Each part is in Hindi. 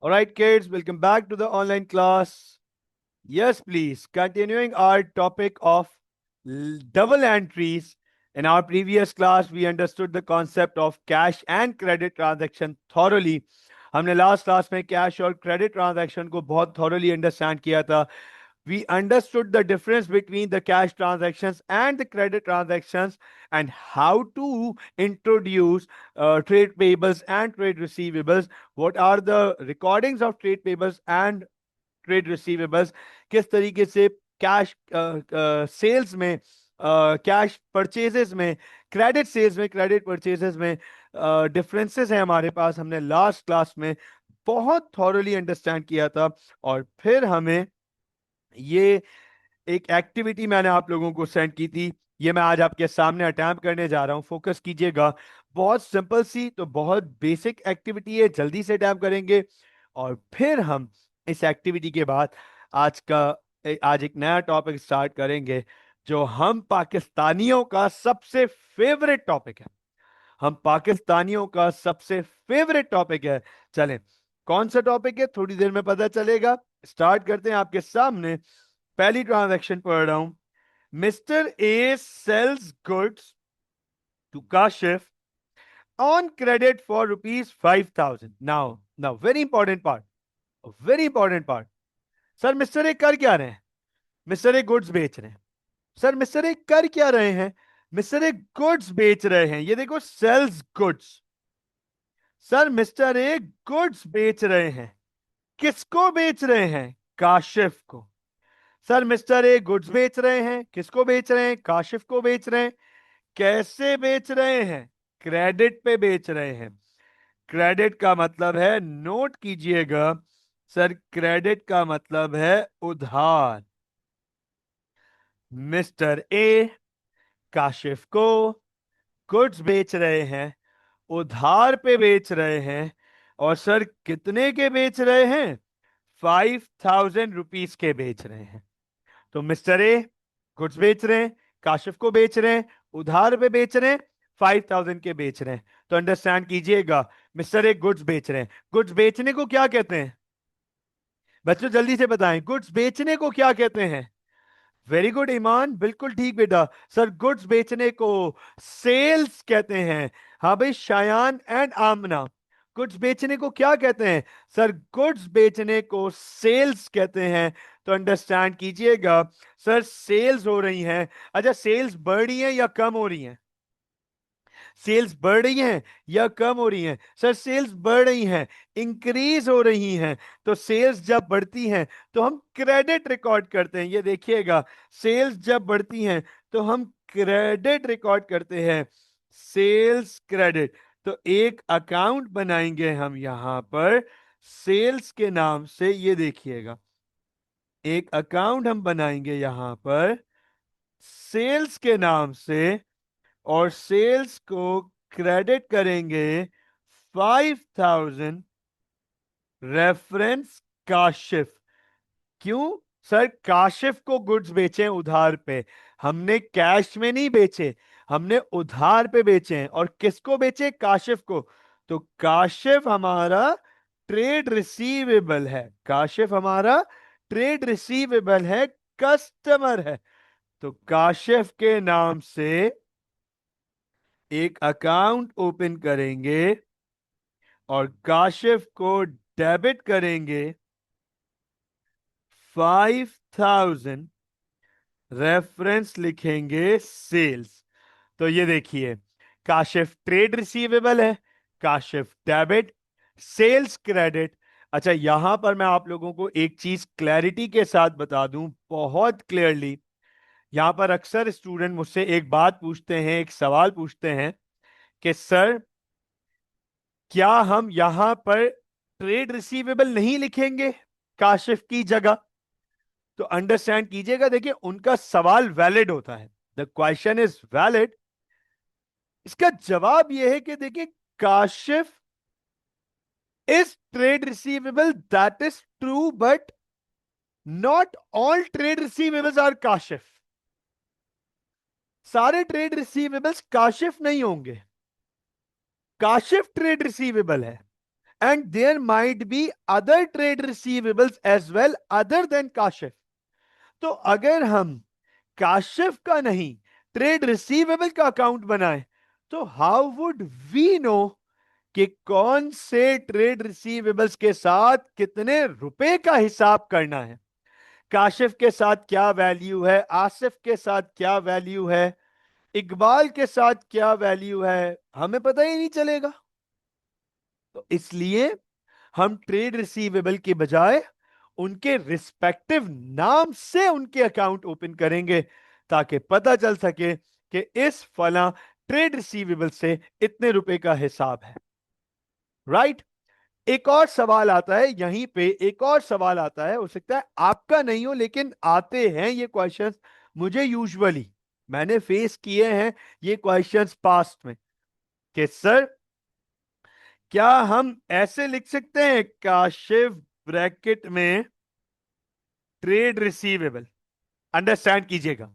All right, kids, welcome back to the online class. Yes, please. Continuing our topic of double entries. In our previous class, we understood the concept of cash and credit transaction thoroughly. हमने लास्ट क्लास में कैश और क्रेडिट ट्रांजैक्शन को बहुत thoroughly अंडरस्टैंड किया था. We understood the difference between the cash transactions and the credit transactions and how to introduce trade payables and trade receivables. What are the recordings of trade payables and trade receivables, किस तरीके से कैश सेल्स में, कैश परचेजेस में, क्रेडिट सेल्स में, क्रेडिट परचेजेस में डिफरेंसेस हैं हमारे पास. हमने लास्ट क्लास में बहुत थॉरली अंडरस्टैंड किया था. और फिर हमें ये एक एक्टिविटी मैंने आप लोगों को सेंड की थी, ये मैं आज आपके सामने अटैम्प्ट करने जा रहा हूं. फोकस कीजिएगा. बहुत सिंपल सी तो बहुत बेसिक एक्टिविटी है, जल्दी से अटैम्प्ट करेंगे. और फिर हम इस एक्टिविटी के बाद आज एक नया टॉपिक स्टार्ट करेंगे जो हम पाकिस्तानियों का सबसे फेवरेट टॉपिक है. हम पाकिस्तानियों का सबसे फेवरेट टॉपिक है. चलें, कौन सा टॉपिक है थोड़ी देर में पता चलेगा. स्टार्ट करते हैं. आपके सामने पहली ट्रांजैक्शन पढ़ रहा हूं. Mister A sells goods to Kashif on credit for ₹5,000. Now very important part, very important part. Sir mister A कर क्या रहे हैं? मिस्टर ए गुड्स बेच रहे हैं. सर मिस्टर ए कर क्या रहे हैं? मिस्टर ए गुड्स बेच रहे हैं. ये देखो, sells goods. Sir mister A goods बेच रहे हैं. किसको बेच रहे हैं? काशिफ को. सर मिस्टर ए गुड्स बेच रहे हैं. किसको बेच रहे हैं? काशिफ को बेच रहे हैं. कैसे बेच रहे हैं? क्रेडिट पे बेच रहे हैं. क्रेडिट का मतलब है, नोट कीजिएगा सर, क्रेडिट का मतलब है उधार. मिस्टर ए काशिफ को गुड्स बेच रहे हैं, उधार पे बेच रहे हैं. और सर कितने के बेच रहे हैं? ₹5,000 के बेच रहे हैं. तो मिस्टर ए गुड्स बेच रहे हैं, काशिफ को बेच रहे हैं, उधार पे बेच रहे हैं, 5,000 के बेच रहे हैं. तो अंडरस्टैंड कीजिएगा, मिस्टर ए गुड्स बेच रहे हैं. गुड्स बेचने को क्या कहते हैं बच्चों? जल्दी से बताएं, गुड्स बेचने को क्या कहते हैं? वेरी गुड ईमान, बिल्कुल ठीक बेटा. सर गुड्स बेचने को सेल्स कहते हैं. हाँ भाई, शायान एंड आमना, गुड्स बेचने को क्या कहते हैं? सर गुड्स बेचने को सेल्स कहते हैं. तो अंडरस्टैंड कीजिएगा, सर सेल्स हो रही हैं. अच्छा, सेल्स बढ़ रही हैं या कम हो रही हैं? सेल्स बढ़ रही हैं या कम हो रही हैं? सर सेल्स बढ़ रही हैं, इंक्रीज हो रही हैं. तो सेल्स जब बढ़ती हैं तो हम क्रेडिट रिकॉर्ड करते हैं. ये देखिएगा, सेल्स जब बढ़ती हैं तो हम क्रेडिट रिकॉर्ड करते हैं. Sales credit. तो एक अकाउंट बनाएंगे हम यहां पर सेल्स के नाम से. ये देखिएगा, एक अकाउंट हम बनाएंगे यहां पर सेल्स के नाम से, और सेल्स को क्रेडिट करेंगे 5,000 रेफरेंस काशिफ. क्यों? सर काशिफ को गुड्स बेचे उधार पे, हमने कैश में नहीं बेचे, हमने उधार पे बेचे हैं. और किसको बेचे? काशिफ को. तो काशिफ हमारा ट्रेड रिसीवेबल है. काशिफ हमारा ट्रेड रिसीवेबल है, कस्टमर है. तो काशिफ के नाम से एक अकाउंट ओपन करेंगे और काशिफ को डेबिट करेंगे 5,000, रेफरेंस लिखेंगे सेल्स. तो ये देखिए, काशिफ ट्रेड रिसीवेबल है, काशिफ डेबिट, सेल्स क्रेडिट. अच्छा, यहां पर मैं आप लोगों को एक चीज क्लैरिटी के साथ बता दूं, बहुत क्लियरली. यहां पर अक्सर स्टूडेंट मुझसे एक बात पूछते हैं, एक सवाल पूछते हैं कि सर क्या हम यहां पर ट्रेड रिसीवेबल नहीं लिखेंगे काशिफ की जगह? तो अंडरस्टैंड कीजिएगा, देखिए उनका सवाल वैलिड होता है, द क्वेश्चन इज वैलिड. इसका जवाब यह है कि देखिए, Kashif is trade receivable, that is true, but not all trade receivables are Kashif. सारे ट्रेड रिसीवेबल्स काशिफ नहीं होंगे. काशिफ ट्रेड रिसीवेबल है, and there might be other trade receivables as well other than Kashif. तो अगर हम काशिफ का नहीं ट्रेड रिसीवेबल का अकाउंट बनाए तो हाउ वुड वी नो कि कौन से ट्रेड रिसीवेबल्स के साथ कितने रुपए का हिसाब करना है। काशिफ के साथ क्या वैल्यू है, आसिफ के साथ क्या वैल्यू है, इकबाल के साथ क्या वैल्यू है, हमें पता ही नहीं चलेगा। तो इसलिए हम ट्रेड रिसीवेबल के बजाय उनके रिस्पेक्टिव नाम से उनके अकाउंट ओपन करेंगे ताकि पता चल सके कि इस फला ट्रेड रिसीवेबल से इतने रुपए का हिसाब है। राइट। एक और सवाल आता है यहीं पे, एक और सवाल आता है, हो सकता है आपका नहीं हो लेकिन आते हैं ये क्वेश्चंस मुझे यूजुअली, मैंने फेस किए हैं ये क्वेश्चंस पास्ट में कि सर क्या हम ऐसे लिख सकते हैं काशिफ ब्रैकेट में ट्रेड रिसीवेबल, अंडरस्टैंड कीजिएगा,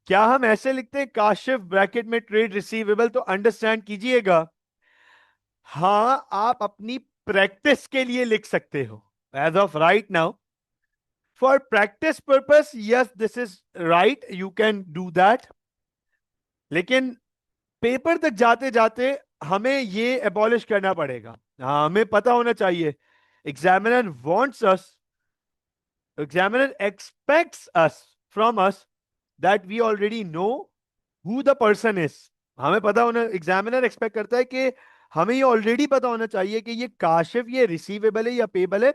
क्या हम ऐसे लिखते हैं काशिफ ब्रैकेट में ट्रेड रिसीवेबल, तो अंडरस्टैंड कीजिएगा हां आप अपनी प्रैक्टिस के लिए लिख सकते हो as of right now, for practice purpose yes this is right you can do that, लेकिन पेपर तक जाते जाते हमें ये एबॉलिश करना पड़ेगा। हाँ हमें पता होना चाहिए examiner wants us, examiner expects us from us that we already know who the person is। हमें पता होना, एग्जामिनर एक्सपेक्ट करता है कि हमें ये ऑलरेडी पता होना चाहिए कि ये काशिफ ये रिसीवेबल है या पेबल है,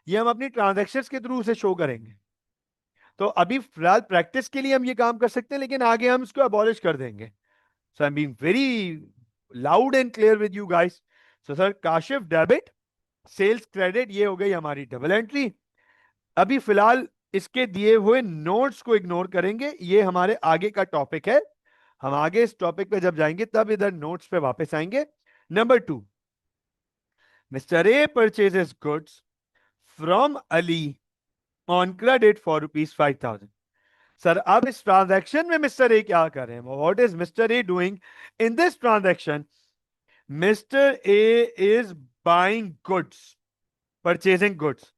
ये हम अपनी ट्रांजैक्शंस के थ्रू उसे शो करेंगे। तो अभी फिलहाल प्रैक्टिस के लिए हम ये काम कर सकते हैं लेकिन आगे हम इसको अबॉलिश कर देंगे। So I am being very loud and clear with you guys. So sir Kashif debit sales credit ये हो गई हमारी डबल एंट्री। अभी फिलहाल इसके दिए हुए नोट्स को इग्नोर करेंगे, ये हमारे आगे का टॉपिक है, हम आगे इस टॉपिक पे जब जाएंगे तब इधर नोट्स पे वापस आएंगे। Number 2, mister A purchases goods from Ali on credit for ₹5,000। Sir अब इस ट्रांजैक्शन में मिस्टर ए क्या कर रहे हैं, what is mister A doing in this transaction? Mister A is buying goods, purchasing goods.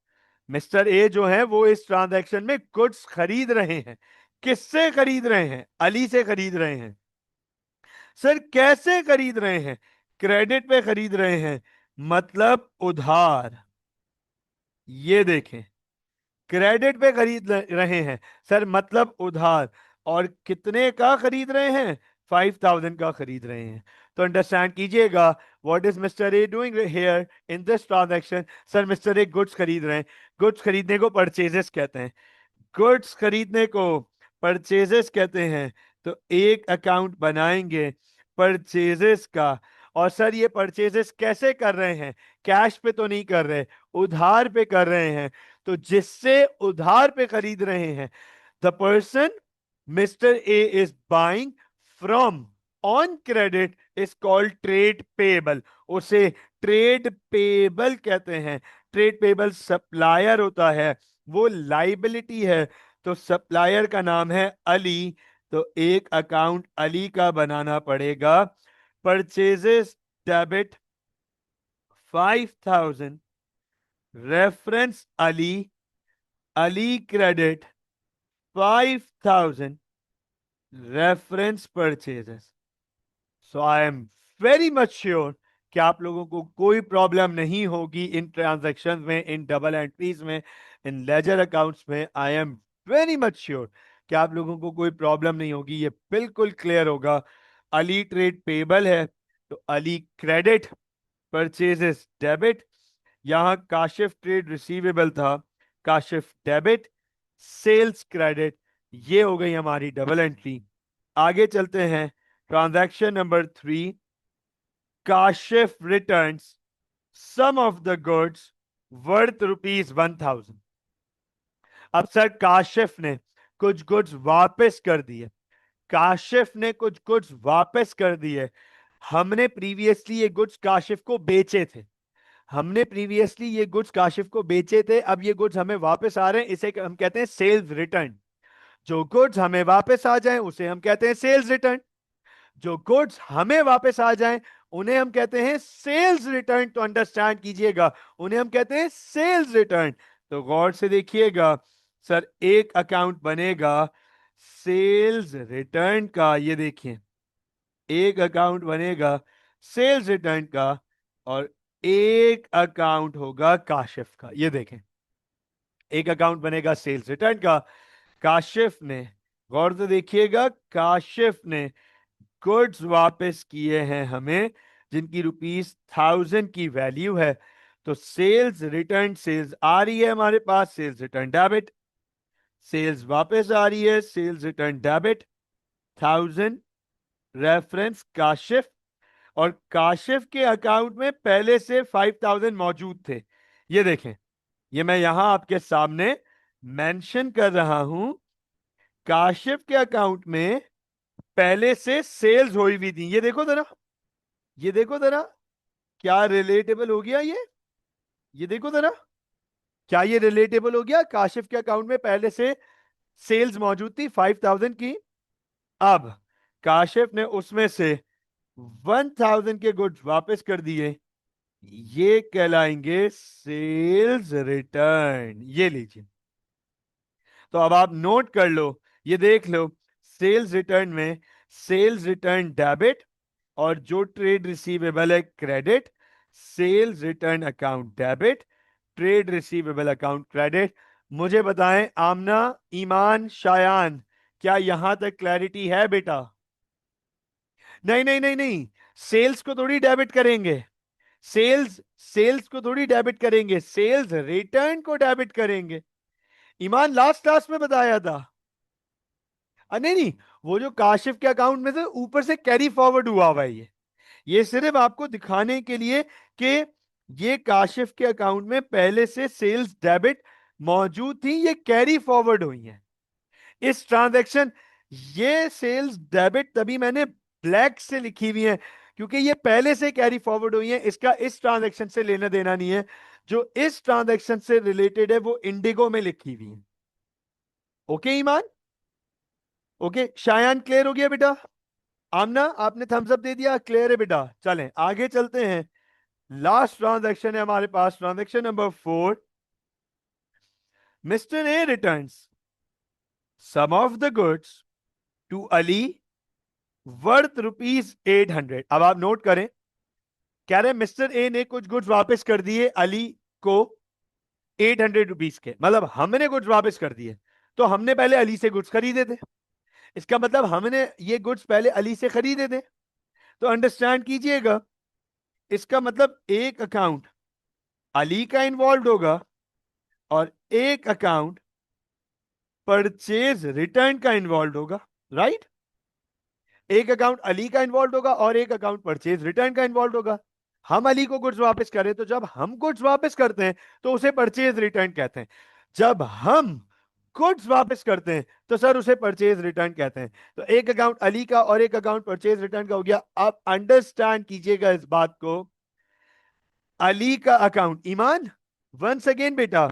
Mister A जो है वो इस ट्रांजैक्शन में गुड्स खरीद रहे हैं। किससे खरीद रहे हैं? अली से खरीद रहे हैं। सर कैसे खरीद रहे हैं? क्रेडिट पे खरीद रहे हैं, मतलब उधार। ये देखें, क्रेडिट पे खरीद रहे हैं सर, मतलब उधार। और कितने का खरीद रहे हैं? 5,000 का खरीद रहे हैं। तो अंडरस्टैंड कीजिएगा what is mister A doing here in this transaction. Sir mister A goods खरीद रहे हैं, गुड्स खरीदने को परचेजेस कहते हैं, गुड्स खरीदने को परचेजेस कहते हैं। तो एक अकाउंट बनाएंगे परचेजेस का। और सर ये परचेजेस कैसे कर रहे हैं? कैश पे तो नहीं कर रहे, उधार पे कर रहे हैं। तो जिससे उधार पे खरीद रहे हैं, the person mister A is buying from on credit is called trade payable, उसे ट्रेड पेबल कहते हैं। ट्रेड पेबल सप्लायर होता है, वो लाइबिलिटी है। तो सप्लायर का नाम है अली, तो एक अकाउंट अली का बनाना पड़ेगा। Purchases debit 5,000 reference Ali, Ali credit 5,000 reference purchases. So I am very much sure कि आप लोगों को कोई प्रॉब्लम नहीं होगी इन ट्रांजैक्शन में, इन डबल एंट्रीज में, इन लेजर अकाउंट्स में। I am very much sure कि आप लोगों को कोई प्रॉब्लम नहीं होगी, ये बिल्कुल क्लियर होगा। अली ट्रेड पेबल है तो अली क्रेडिट, परचेजेस डेबिट। यहां काशिफ ट्रेड रिसीवेबल था, काशिफ डेबिट, सेल्स क्रेडिट, ये हो गई हमारी डबल एंट्री। आगे चलते हैं, transaction number 3, Kashif returns some of the goods worth ₹1,000। अब सर काशिफ ने कुछ गुड्स वापस कर दिए, काशिफ ने कुछ गुड्स वापस कर दिए। हमने प्रीवियसली ये गुड्स काशिफ को बेचे थे, हमने प्रीवियसली ये गुड्स काशिफ को बेचे थे, अब ये गुड्स हमें वापस आ रहे हैं, इसे हम कहते हैं सेल्स रिटर्न। जो गुड्स हमें वापस आ जाएं उसे हम कहते हैं सेल्स रिटर्न, जो गुड्स हमें वापस आ जाएं उन्हें हम कहते हैं सेल्स रिटर्न। तो अंडरस्टैंड कीजिएगा, उन्हें हम कहते हैं सेल्स रिटर्न। तो गौर से देखिएगा सर, एक अकाउंट बनेगा सेल्स रिटर्न का, ये देखिए एक अकाउंट बनेगा सेल्स रिटर्न का, और एक अकाउंट होगा काशिफ का। ये देखें, एक अकाउंट बनेगा सेल्स रिटर्न का। काशिफ ने, गौर से देखिएगा, काशिफ ने गुड्स वापस किए हैं हमें जिनकी ₹1000 की वैल्यू है। तो सेल्स रिटर्न, सेल्स आ रही है हमारे पास, सेल्स रिटर्न डेबिट, सेल्स वापस आ रही है, sales return debit, 1000 reference Kashif. और काशिफ के अकाउंट में पहले से 5000 मौजूद थे। ये देखें, ये मैं यहां आपके सामने मेंशन कर रहा हूं। काशिफ के अकाउंट में पहले से सेल्स हुई हुई थी। ये देखो जरा, ये देखो जरा, क्या रिलेटेबल हो गया ये देखो जरा, क्या ये रिलेटेबल हो गया? काशिफ के अकाउंट में पहले से सेल्स मौजूद थी 5000 की। अब काशिफ ने उसमें से 1000 के गुड्स वापस कर दिए, ये कहलाएंगे सेल्स रिटर्न। ये लीजिए, तो अब आप नोट कर लो, ये देख लो, सेल्स रिटर्न में सेल्स रिटर्न डेबिट, और जो ट्रेड रिसीवेबल है credit, sales return account debit, trade receivable account credit. मुझे बताएं आमना, ईमान, शायान, क्या यहां तक क्लैरिटी है बेटा? नहीं नहीं नहीं नहीं, सेल्स को थोड़ी डेबिट करेंगे, सेल्स सेल्स को थोड़ी डेबिट करेंगे, सेल्स रिटर्न को डेबिट करेंगे। ईमान लास्ट क्लास में बताया था। नहीं नहीं, वो जो काशिफ के अकाउंट में से ऊपर से कैरी फॉरवर्ड हुआ हुआ है, ये सिर्फ आपको दिखाने के लिए कि ये काशिफ के अकाउंट में पहले से सेल्स डेबिट मौजूद थी, ये कैरी फॉरवर्ड हुई है इस ट्रांजैक्शन। ये सेल्स डेबिट तभी मैंने ब्लैक से लिखी हुई है क्योंकि ये पहले से कैरी फॉरवर्ड हुई है, इसका इस ट्रांजैक्शन से लेना देना नहीं है। जो इस ट्रांजैक्शन से रिलेटेड है वो इंडिगो में लिखी हुई है। ओके ईमान, ओके शायान, क्लियर हो गया बेटा? आमना, आपने थम्स अप दे दिया, क्लियर है बेटा? चलें आगे चलते हैं। लास्ट ट्रांजैक्शन है हमारे पास, transaction number 4। Mister A returns some of the goods to Ali worth ₹800। अब आप नोट करें, कह रहे मिस्टर ए ने कुछ गुड्स वापस कर दिए अली को ₹800 के, मतलब हमने गुड्स वापस कर दिए। तो हमने पहले अली से गुड्स खरीदे थे, इसका मतलब हमने ये गुड्स पहले अली से खरीदे थे। तो अंडरस्टैंड कीजिएगा, इसका मतलब एक अकाउंट अली का इन्वॉल्व होगा और एक अकाउंट परचेज रिटर्न का इन्वॉल्व होगा, राइट? एक अकाउंट अली का इन्वॉल्व होगा और एक अकाउंट परचेज रिटर्न का इन्वॉल्व होगा। हम अली को गुड्स वापस करें तो जब हम गुड्स वापस करते हैं तो उसे परचेज रिटर्न कहते हैं, जब हम गुड्स वापस करते हैं तो सर उसे परचेज रिटर्न कहते हैं। तो एक अकाउंट अली का और एक अकाउंट परचेज रिटर्न का हो गया। अब अंडरस्टैंड कीजिएगा इस बात को, अली का अकाउंट, ईमान वंस अगेन बेटा,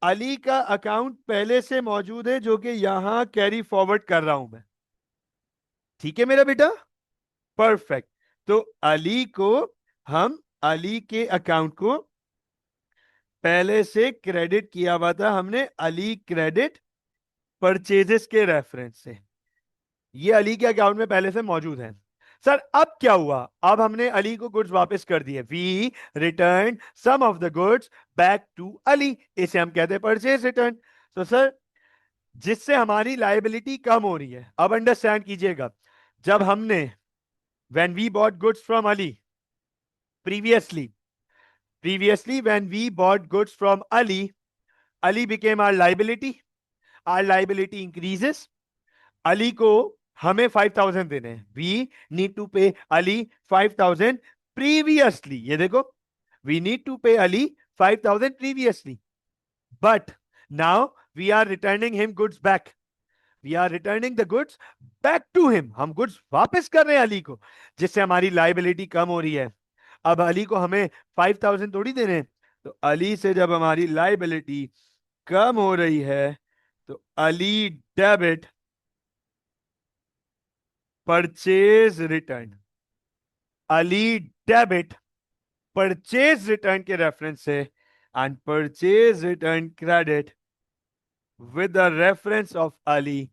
अली का अकाउंट पहले से मौजूद है जो कि यहां कैरी फॉरवर्ड कर रहा हूं मैं, ठीक है मेरा बेटा? परफेक्ट। तो अली को, हम अली के अकाउंट को पहले से क्रेडिट किया हुआ था हमने अली क्रेडिट परचेजेस के रेफरेंस से, ये अली के अकाउंट में पहले से मौजूद है। सर अब क्या हुआ? अब हमने अली को गुड्स वापस कर दिए, we return some of the goods back to Ali, इसे हम कहते हैं परचेज रिटर्न। तो सर जिससे हमारी लायबिलिटी कम हो रही है। अब अंडरस्टैंड कीजिएगा, जब हमने when we bought goods from Ali previously when we bought goods from Ali became our liability increases। Ali को हमें 5000 देने हैं, we need to pay Ali 5000 previously. ये देखो, we need to pay Ali 5000 previously, but now we are returning him goods back, we are returning the goods back to him, हम गुड्स वापस कर रहे हैं अली को, जिससे हमारी लाइबिलिटी कम हो रही है। अब अली को हमें 5000 थोड़ी देने हैं, तो अली से जब हमारी लाइबिलिटी कम हो रही है तो Ali debit purchase return, Ali debit purchase return के रेफरेंस से and purchase return credit with the reference of Ali.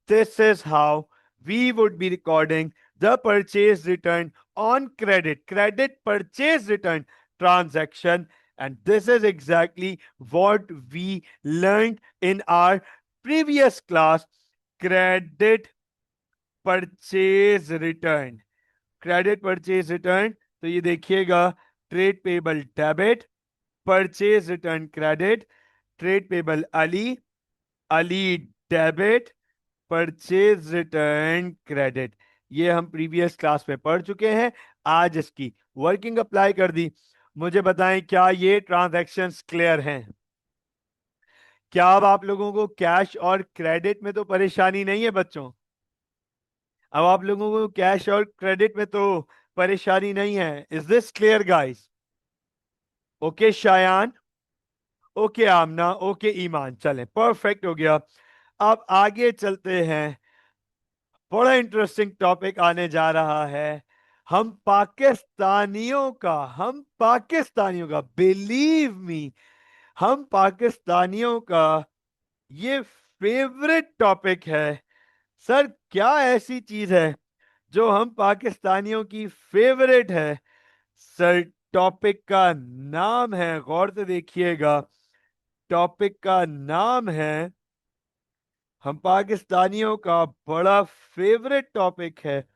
This is how we would be recording the purchase return on credit, credit purchase return transaction. And this is exactly what we learned in our previous class, credit purchase return. Credit purchase return, तो ये देखिएगा, trade payable debit, purchase return credit, trade payable Ali, Ali debit, purchase return credit. ये हम प्रीवियस क्लास में पढ़ चुके हैं। आज इसकी वर्किंग अप्लाई कर दी। मुझे बताएं, क्या ये ट्रांजैक्शंस क्लियर हैं? क्या अब आप लोगों को कैश और क्रेडिट में तो परेशानी नहीं है बच्चों? अब आप लोगों को कैश और क्रेडिट में तो परेशानी नहीं है। Is this clear guys? Okay Shayan, okay Aamna, okay Iman, चलें परफेक्ट हो गया। अब आगे चलते हैं। बड़ा इंटरेस्टिंग टॉपिक आने जा रहा है। हम पाकिस्तानियों का बिलीव मी, हम पाकिस्तानियों का ये फेवरेट टॉपिक है। सर क्या ऐसी चीज है जो हम पाकिस्तानियों की फेवरेट है? सर टॉपिक का नाम है, गौर से देखिएगा, टॉपिक का नाम है, हम पाकिस्तानियों का बड़ा फेवरेट टॉपिक है,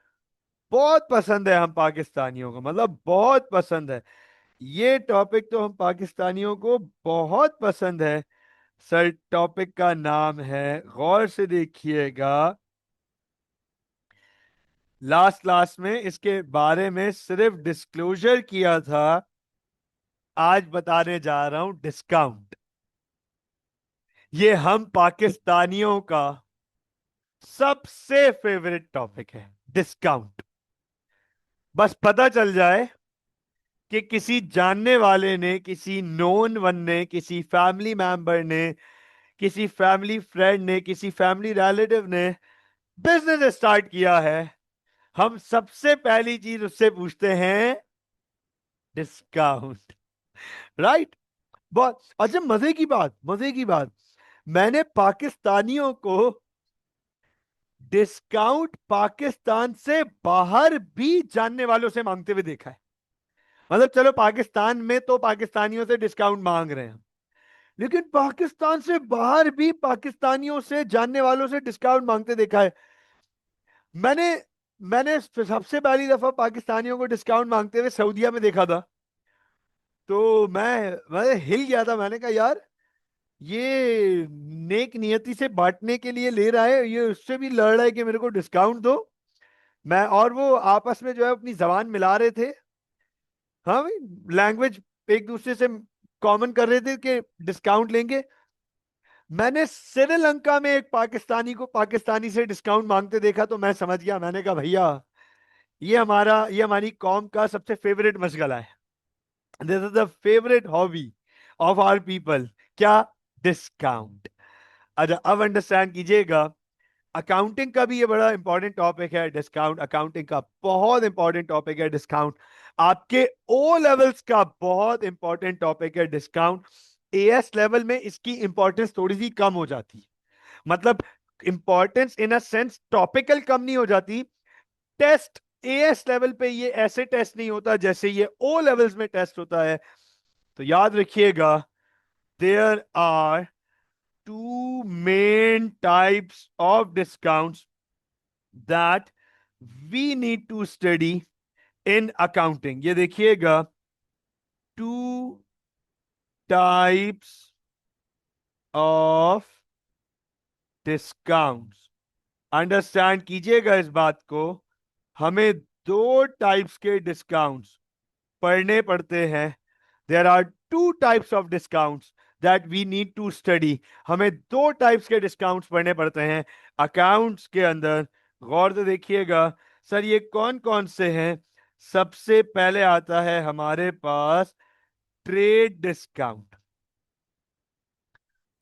बहुत पसंद है हम पाकिस्तानियों को, मतलब बहुत पसंद है। ये टॉपिक तो हम पाकिस्तानियों को बहुत पसंद है। सर टॉपिक का नाम है, गौर से देखिएगा, लास्ट क्लास में इसके बारे में सिर्फ डिस्क्लोजर किया था, आज बताने जा रहा हूं डिस्काउंट। ये हम पाकिस्तानियों का सबसे फेवरेट टॉपिक है, डिस्काउंट। बस पता चल जाए कि किसी जानने वाले ने, किसी नोन वन ने, किसी फैमिली मेंबर ने, किसी फैमिली फ्रेंड ने, किसी फैमिली रिलेटिव ने बिजनेस स्टार्ट किया है, हम सबसे पहली चीज उससे पूछते हैं डिस्काउंट, राइट? बहुत अच्छा, मजे की बात, मजे की बात, मैंने पाकिस्तानियों को डिस्काउंट पाकिस्तान से बाहर भी जानने वालों से मांगते हुए देखा है। मतलब चलो पाकिस्तान में तो पाकिस्तानियों से डिस्काउंट मांग रहे हैं, लेकिन पाकिस्तान से बाहर भी पाकिस्तानियों से, जानने वालों से डिस्काउंट मांगते देखा है। मैंने मैंने सबसे पहली दफा पाकिस्तानियों को डिस्काउंट मांगते हुए सऊदीया में देखा था। तो मैं हिल गया था। मैंने कहा यार, ये नेक नियति से बांटने के लिए ले रहा है, ये उससे भी लड़ रहा है कि मेरे को डिस्काउंट दो। मैं और वो आपस में जो है अपनी जबान मिला रहे थे। हाँ भाई, लैंग्वेज एक दूसरे से कॉमन कर रहे थे कि डिस्काउंट लेंगे। मैंने श्रीलंका में एक पाकिस्तानी को पाकिस्तानी से डिस्काउंट मांगते देखा, तो मैं समझ गया। मैंने कहा भैया, ये हमारी कौम का सबसे फेवरेट मशगला है। This is the favourite hobby of our people. क्या? डिस्काउंट। अच्छा अब अंडरस्टैंड कीजिएगा, अकाउंटिंग का भी ये बड़ा इंपॉर्टेंट टॉपिक है डिस्काउंट। अकाउंटिंग का बहुत इंपॉर्टेंट टॉपिक है डिस्काउंट। आपके ओ लेवल्स का बहुत इंपॉर्टेंट टॉपिक है डिस्काउंट। एएस लेवल में इसकी इंपॉर्टेंस थोड़ी सी कम हो जाती है, मतलब importance in a sense topical कम नहीं हो जाती। टेस्ट एएस लेवल पे ये ऐसे टेस्ट नहीं होता जैसे ये ओ लेवल्स में टेस्ट होता है। तो याद रखिएगा, there are two main types of discounts that we need to study in accounting। ये देखिएगा, two types of discounts। Understand कीजिएगा इस बात को, हमें दो टाइप्स के डिस्काउंट्स पढ़ने पड़ते हैं। There are two types of discounts that we need to study. हमें दो टाइप्स के डिस्काउंट्स पढ़ने पड़ते हैं अकाउंट्स के अंदर। गौर से देखिएगा। सर ये कौन कौन से हैं? सबसे पहले आता है हमारे पास ट्रेड डिस्काउंट।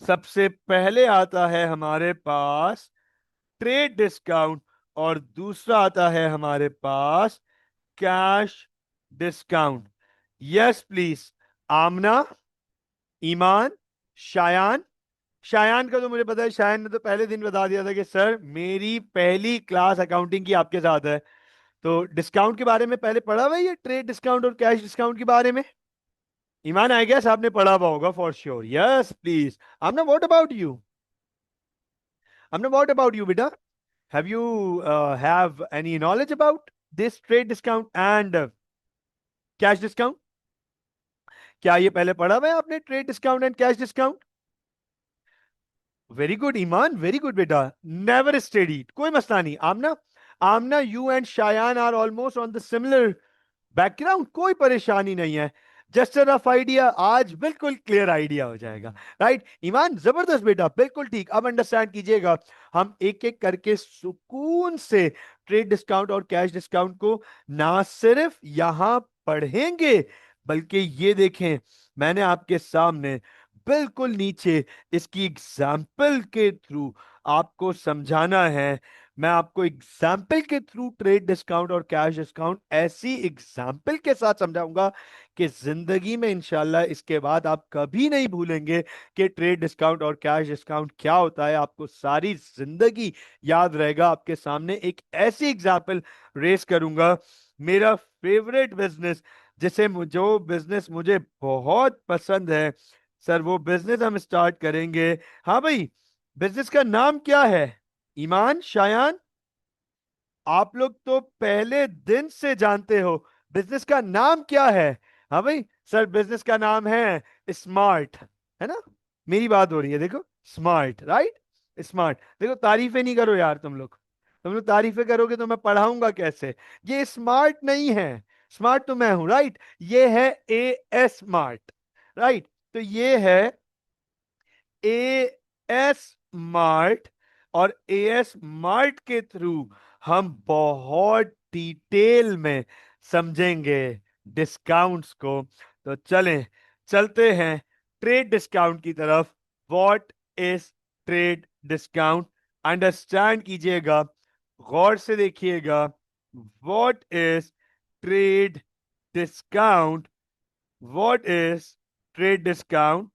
सबसे पहले आता है हमारे पास ट्रेड डिस्काउंट, और दूसरा आता है हमारे पास cash discount. Yes please. Aamna, Iman, Shayan. Shayan का तो मुझे पता है, शायान ने तो पहले दिन बता दिया था कि सर मेरी पहली क्लास अकाउंटिंग की आपके साथ है। तो डिस्काउंट के बारे में पहले पढ़ा हुआ है, ये ट्रेड डिस्काउंट और कैश डिस्काउंट के बारे में। ईमान, आई गेस आपने पढ़ा हुआ होगा for sure. Yes please. Aamna, what about you? Aamna, what about you बेटा? Have you have any knowledge about this trade discount and cash discount? क्या ये पहले पढ़ा हुआ है आपने, trade discount and cash discount? Very good Iman, very good बेटा। नेवर स्टडी, कोई मसला नहीं। Aamna, Aamna, you and Shayan are almost on the similar background, कोई परेशानी नहीं है। जस्ट रफ आइडिया, आज बिल्कुल क्लियर आइडिया हो जाएगा। राइट ईमान, जबरदस्त बेटा, बिल्कुल ठीक। अब अंडरस्टैंड कीजिएगा, हम एक एक करके सुकून से ट्रेड डिस्काउंट और कैश डिस्काउंट को ना सिर्फ यहां पढ़ेंगे, बल्कि ये देखें, मैंने आपके सामने बिल्कुल नीचे इसकी एग्जाम्पल के थ्रू आपको समझाना है। मैं आपको एग्जाम्पल के थ्रू ट्रेड डिस्काउंट और कैश डिस्काउंट ऐसी एग्जाम्पल के साथ समझाऊंगा कि जिंदगी में इंशाल्लाह इसके बाद आप कभी नहीं भूलेंगे कि ट्रेड डिस्काउंट और कैश डिस्काउंट क्या होता है। आपको सारी जिंदगी याद रहेगा। आपके सामने एक ऐसी एग्जाम्पल रेस करूंगा, मेरा फेवरेट बिजनेस, जो बिजनेस मुझे बहुत पसंद है सर, वो बिजनेस हम स्टार्ट करेंगे। हाँ भाई, बिजनेस का नाम क्या है? ईमान, शायान, आप लोग तो पहले दिन से जानते हो बिजनेस का नाम क्या है। हाँ भाई, सर बिजनेस का नाम है स्मार्ट, है ना? मेरी बात हो रही है, देखो, स्मार्ट, राइट? स्मार्ट। देखो, तारीफें नहीं करो यार तुम लोग। तुम लोग तारीफें करोगे तो मैं पढ़ाऊंगा कैसे? ये स्मार्ट नहीं है, स्मार्ट तो मैं हूं, राइट? ये है ए एस स्मार्ट, राइट? तो ये है ए एस मार्ट, और ए एस मार्ट के थ्रू हम बहुत डिटेल में समझेंगे डिस्काउंट्स को। तो चलते हैं ट्रेड डिस्काउंट की तरफ। What is trade discount? Understand कीजिएगा, गौर से देखिएगा। What is trade discount? What is trade discount?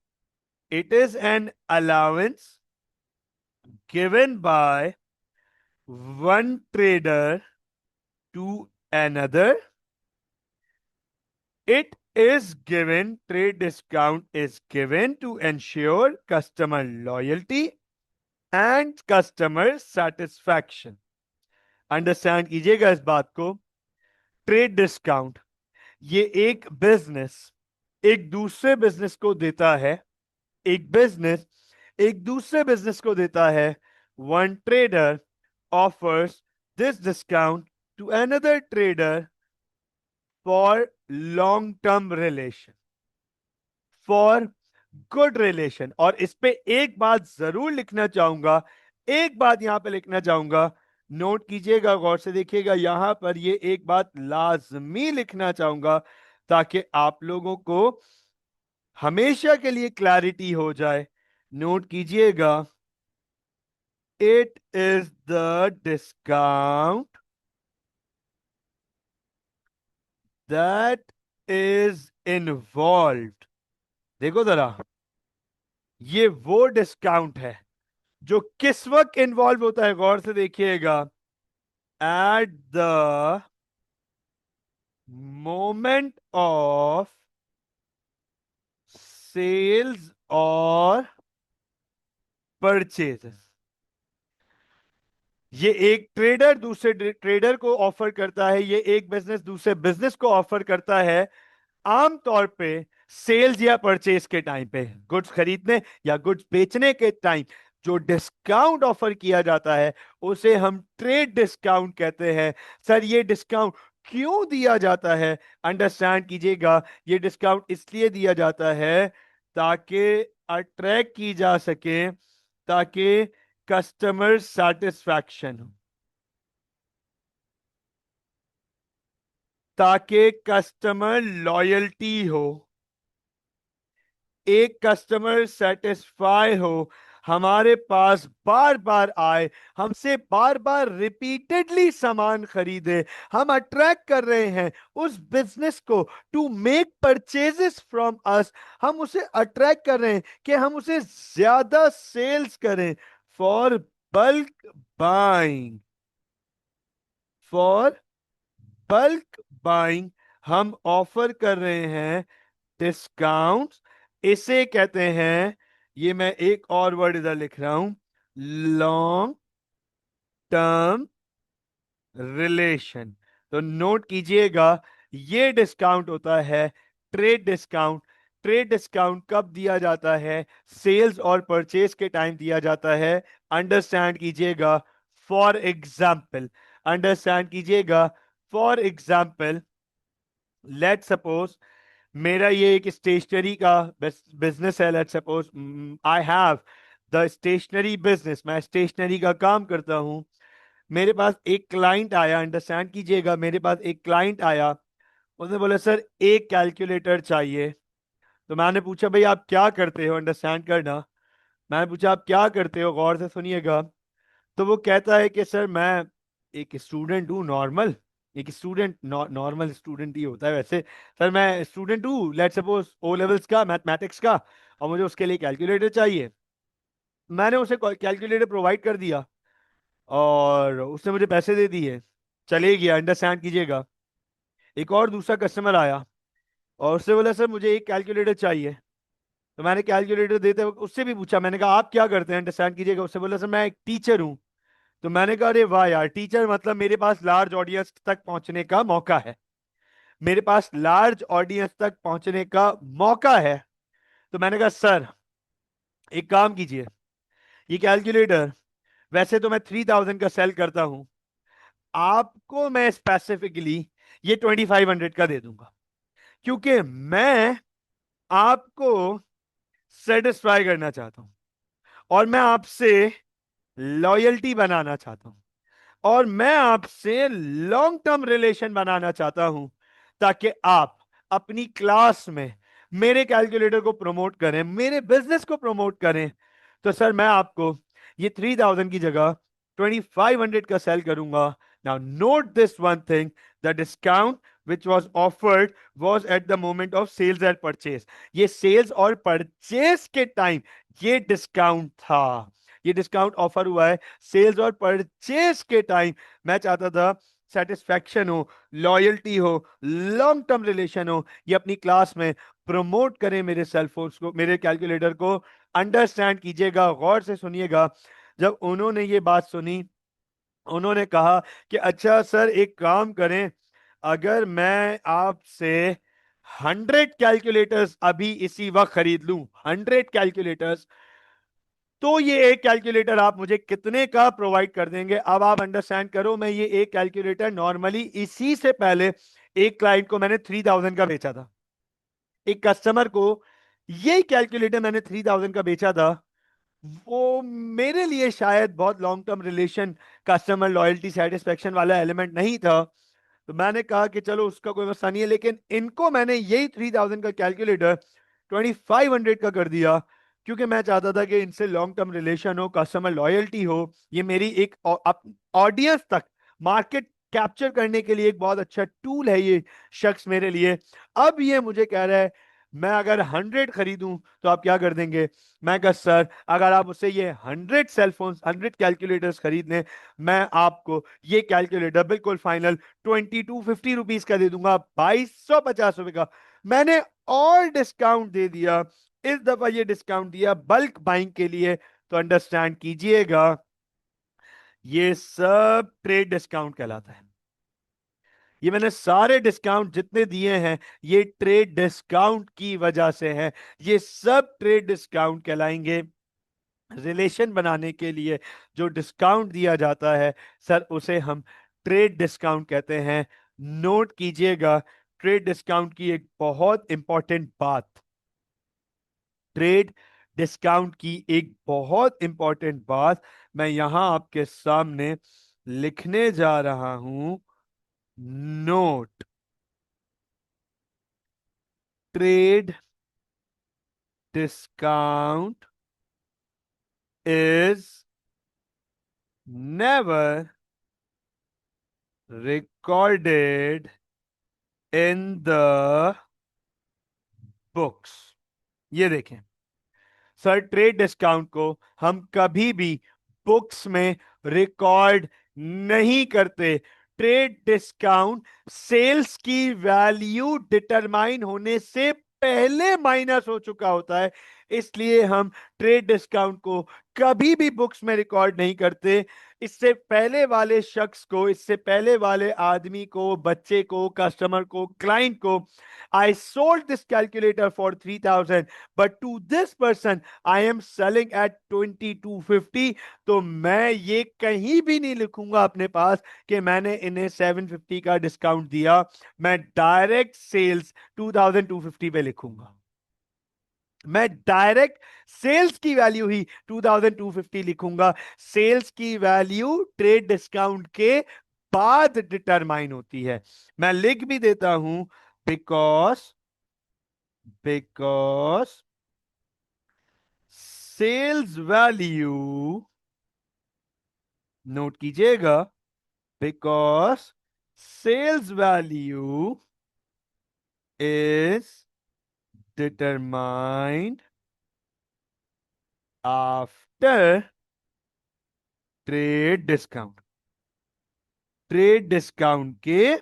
It is an allowance given by one trader to another. Trade discount is given to ensure customer loyalty and customer satisfaction. Understand कीजिएगा इस बात को। ट्रेड डिस्काउंट, ये एक बिजनेस एक दूसरे बिजनेस को देता है। एक बिजनेस एक दूसरे बिजनेस को देता है। One trader offers this discount to another trader for long term relation, for good relation. और इस पे एक बात जरूर लिखना चाहूंगा, एक बात यहां पे लिखना चाहूंगा, नोट कीजिएगा, गौर से देखिएगा, यहां पर ये एक बात लाजमी लिखना चाहूंगा ताकि आप लोगों को हमेशा के लिए क्लैरिटी हो जाए। नोट कीजिएगा, it is the discount that is involved. देखो जरा, ये वो डिस्काउंट है जो किस वक्त इन्वॉल्व होता है, गौर से देखिएगा, at the moment of sales और परचेज। ये एक ट्रेडर दूसरे ट्रेडर को ऑफर करता है, ये एक बिजनेस दूसरे बिजनेस को ऑफर करता है, आमतौर पे सेल्स या परचेज के टाइम पे, गुड्स खरीदने या गुड्स बेचने के टाइम जो डिस्काउंट ऑफर किया जाता है उसे हम ट्रेड डिस्काउंट कहते हैं। सर ये डिस्काउंट क्यों दिया जाता है? अंडरस्टैंड कीजिएगा, ये डिस्काउंट इसलिए दिया जाता है ताकि अट्रैक्ट की जा सके, ताकि कस्टमर सेटिस्फैक्शन हो, ताकि कस्टमर लॉयल्टी हो, एक कस्टमर सेटिस्फाई हो। हमारे पास बार बार आए, हमसे बार बार रिपीटेडली सामान खरीदे, हम अट्रैक्ट कर रहे हैं उस बिजनेस को to make purchases from us. हम उसे अट्रैक्ट कर रहे हैं कि हम उसे ज्यादा सेल्स करें। For bulk buying, for bulk buying हम ऑफर कर रहे हैं डिस्काउंट। इसे कहते हैं, ये मैं एक और वर्ड इधर लिख रहा हूं, लॉन्ग टर्म रिलेशन। तो नोट कीजिएगा, ये डिस्काउंट होता है ट्रेड डिस्काउंट। ट्रेड डिस्काउंट कब दिया जाता है? सेल्स और परचेज के टाइम दिया जाता है। अंडरस्टैंड कीजिएगा। फॉर एग्जाम्पल, अंडरस्टैंड कीजिएगा, फॉर एग्जाम्पल लेट सपोज मेरा ये एक स्टेशनरी का बिजनेस है। Let suppose I have the stationery business, मैं स्टेशनरी का काम करता हूं। मेरे पास एक क्लाइंट आया, अंडरस्टैंड कीजिएगा, मेरे पास एक क्लाइंट आया, उसने बोला सर एक कैलकुलेटर चाहिए। तो मैंने पूछा भाई आप क्या करते हो, अंडरस्टैंड करना, मैंने पूछा आप क्या करते हो, गौर से सुनिएगा। तो वो कहता है कि सर मैं एक स्टूडेंट हूँ नॉर्मल, एक स्टूडेंट, नॉर्मल स्टूडेंट ही होता है वैसे, सर मैं स्टूडेंट हूँ लेट सपोज ओ लेवल्स का मैथमेटिक्स का, और मुझे उसके लिए कैलकुलेटर चाहिए। मैंने उसे कैलकुलेटर प्रोवाइड कर दिया और उसने मुझे पैसे दे दिए, चले गया। अंडरस्टैंड कीजिएगा। एक और दूसरा कस्टमर आया और उससे बोला सर मुझे एक कैलकुलेटर चाहिए। तो मैंने कैलकुलेटर देते वक्त उससे भी पूछा, मैंने कहा आप क्या करते हैं, अंडरस्टैंड कीजिएगा। उससे बोला सर मैं एक टीचर हूँ। तो मैंने कहा अरे वाह यार, टीचर मतलब मेरे पास लार्ज ऑडियंस तक पहुंचने का मौका है, मेरे पास लार्ज ऑडियंस तक पहुंचने का मौका है। तो मैंने कहा सर एक काम कीजिए, ये कैलकुलेटर वैसे तो मैं 3000 का सेल करता हूं, आपको मैं स्पेसिफिकली ये 2500 का दे दूंगा, क्योंकि मैं आपको सेटिस्फाई करना चाहता हूं और मैं आपसे लॉयल्टी बनाना चाहता हूं और मैं आपसे लॉन्ग टर्म रिलेशन बनाना चाहता हूं, ताकि आप अपनी क्लास में मेरे कैलकुलेटर को प्रमोट करें, मेरे बिजनेस को प्रमोट करें। तो सर मैं आपको ये 3000 की जगह 2500 का सेल करूंगा। Now note this one thing, the discount which was offered was at the moment of sales and purchase. ये सेल्स और परचेज के टाइम ये डिस्काउंट था, ये डिस्काउंट ऑफर हुआ है सेल्स और परचेज के टाइम। मैं चाहता था सेटिस्फैक्शन हो, लॉयल्टी हो, लॉन्ग टर्म रिलेशन हो, ये अपनी क्लास में प्रमोट करें मेरे सेलफोन्स को, मेरे कैलकुलेटर को। अंडरस्टैंड कीजिएगा, गौर से सुनिएगा। जब उन्होंने ये बात सुनी, उन्होंने कहा कि अच्छा सर एक काम करें, अगर मैं आपसे 100 कैलकुलेटर्स अभी इसी वक्त खरीद लूं, 100 कैलकुलेटर्स, तो ये एक कैलकुलेटर आप मुझे कितने का प्रोवाइड कर देंगे? अब आप अंडरस्टैंड करो, मैं ये एक कैलकुलेटर नॉर्मली इसी से पहले एक क्लाइंट को मैंने 3000 का बेचा था, एक कस्टमर को यही कैलकुलेटर मैंने 3000 का बेचा था। वो मेरे लिए शायद बहुत long term relation, customer loyalty, satisfaction वाला एलिमेंट नहीं था। तो मैंने कहा कि चलो उसका कोई मसला नहीं है, लेकिन इनको मैंने यही 3000 का कैलकुलेटर 2500 का कर दिया, क्योंकि मैं चाहता था कि इनसे लॉन्ग टर्म रिलेशन हो, कस्टमर लॉयल्टी हो। ये मेरी एक ऑडियंस तक मार्केट कैप्चर करने के लिए एक बहुत अच्छा टूल है ये शख्स मेरे लिए। अब ये मुझे कह रहा है मैं अगर 100 खरीदूं तो आप क्या कर देंगे? मैं कहा सर अगर आप उससे ये 100 सेलफोन्स, 100 कैलकुलेटर्स खरीद लें, मैं आपको ये कैलकुलेटर बिल्कुल फाइनल 2250 रुपीज का दे दूंगा, 2250 रुपए का। मैंने और डिस्काउंट दे दिया, इस दफा ये डिस्काउंट दिया बल्क बाइंग के लिए। तो अंडरस्टैंड कीजिएगा, ये सब ट्रेड डिस्काउंट कहलाता है। ये मैंने सारे डिस्काउंट जितने दिए हैं ये ट्रेड डिस्काउंट की वजह से है, ये सब ट्रेड डिस्काउंट कहलाएंगे। रिलेशन बनाने के लिए जो डिस्काउंट दिया जाता है सर उसे हम ट्रेड डिस्काउंट कहते हैं। नोट कीजिएगा ट्रेड डिस्काउंट की एक बहुत इंपॉर्टेंट बात, ट्रेड डिस्काउंट की एक बहुत इंपॉर्टेंट बात मैं यहां आपके सामने लिखने जा रहा हूं। Note, trade discount is never recorded in the books. ये देखें सर, ट्रेड डिस्काउंट को हम कभी भी बुक्स में रिकॉर्ड नहीं करते। ट्रेड डिस्काउंट सेल्स की वैल्यू डिटरमाइन होने से पहले माइनस हो चुका होता है, इसलिए हम ट्रेड डिस्काउंट को कभी भी बुक्स में रिकॉर्ड नहीं करते। इससे पहले वाले शख्स को, इससे पहले वाले आदमी को, बच्चे को, कस्टमर को, क्लाइंट को, I sold this calculator for 3,000, but to this person I am selling at 2250। तो मैं ये कहीं भी नहीं लिखूंगा अपने पास कि मैंने इन्हें 750 का डिस्काउंट दिया। मैं डायरेक्ट सेल्स 2250 पे लिखूंगा। मैं डायरेक्ट सेल्स की वैल्यू ही 2250 लिखूंगा। सेल्स की वैल्यू ट्रेड डिस्काउंट के बाद डिटरमाइन होती है। मैं लिख भी देता हूं, बिकॉज सेल्स वैल्यू, नोट कीजिएगा, because sales value is determined after trade discount. Trade discount के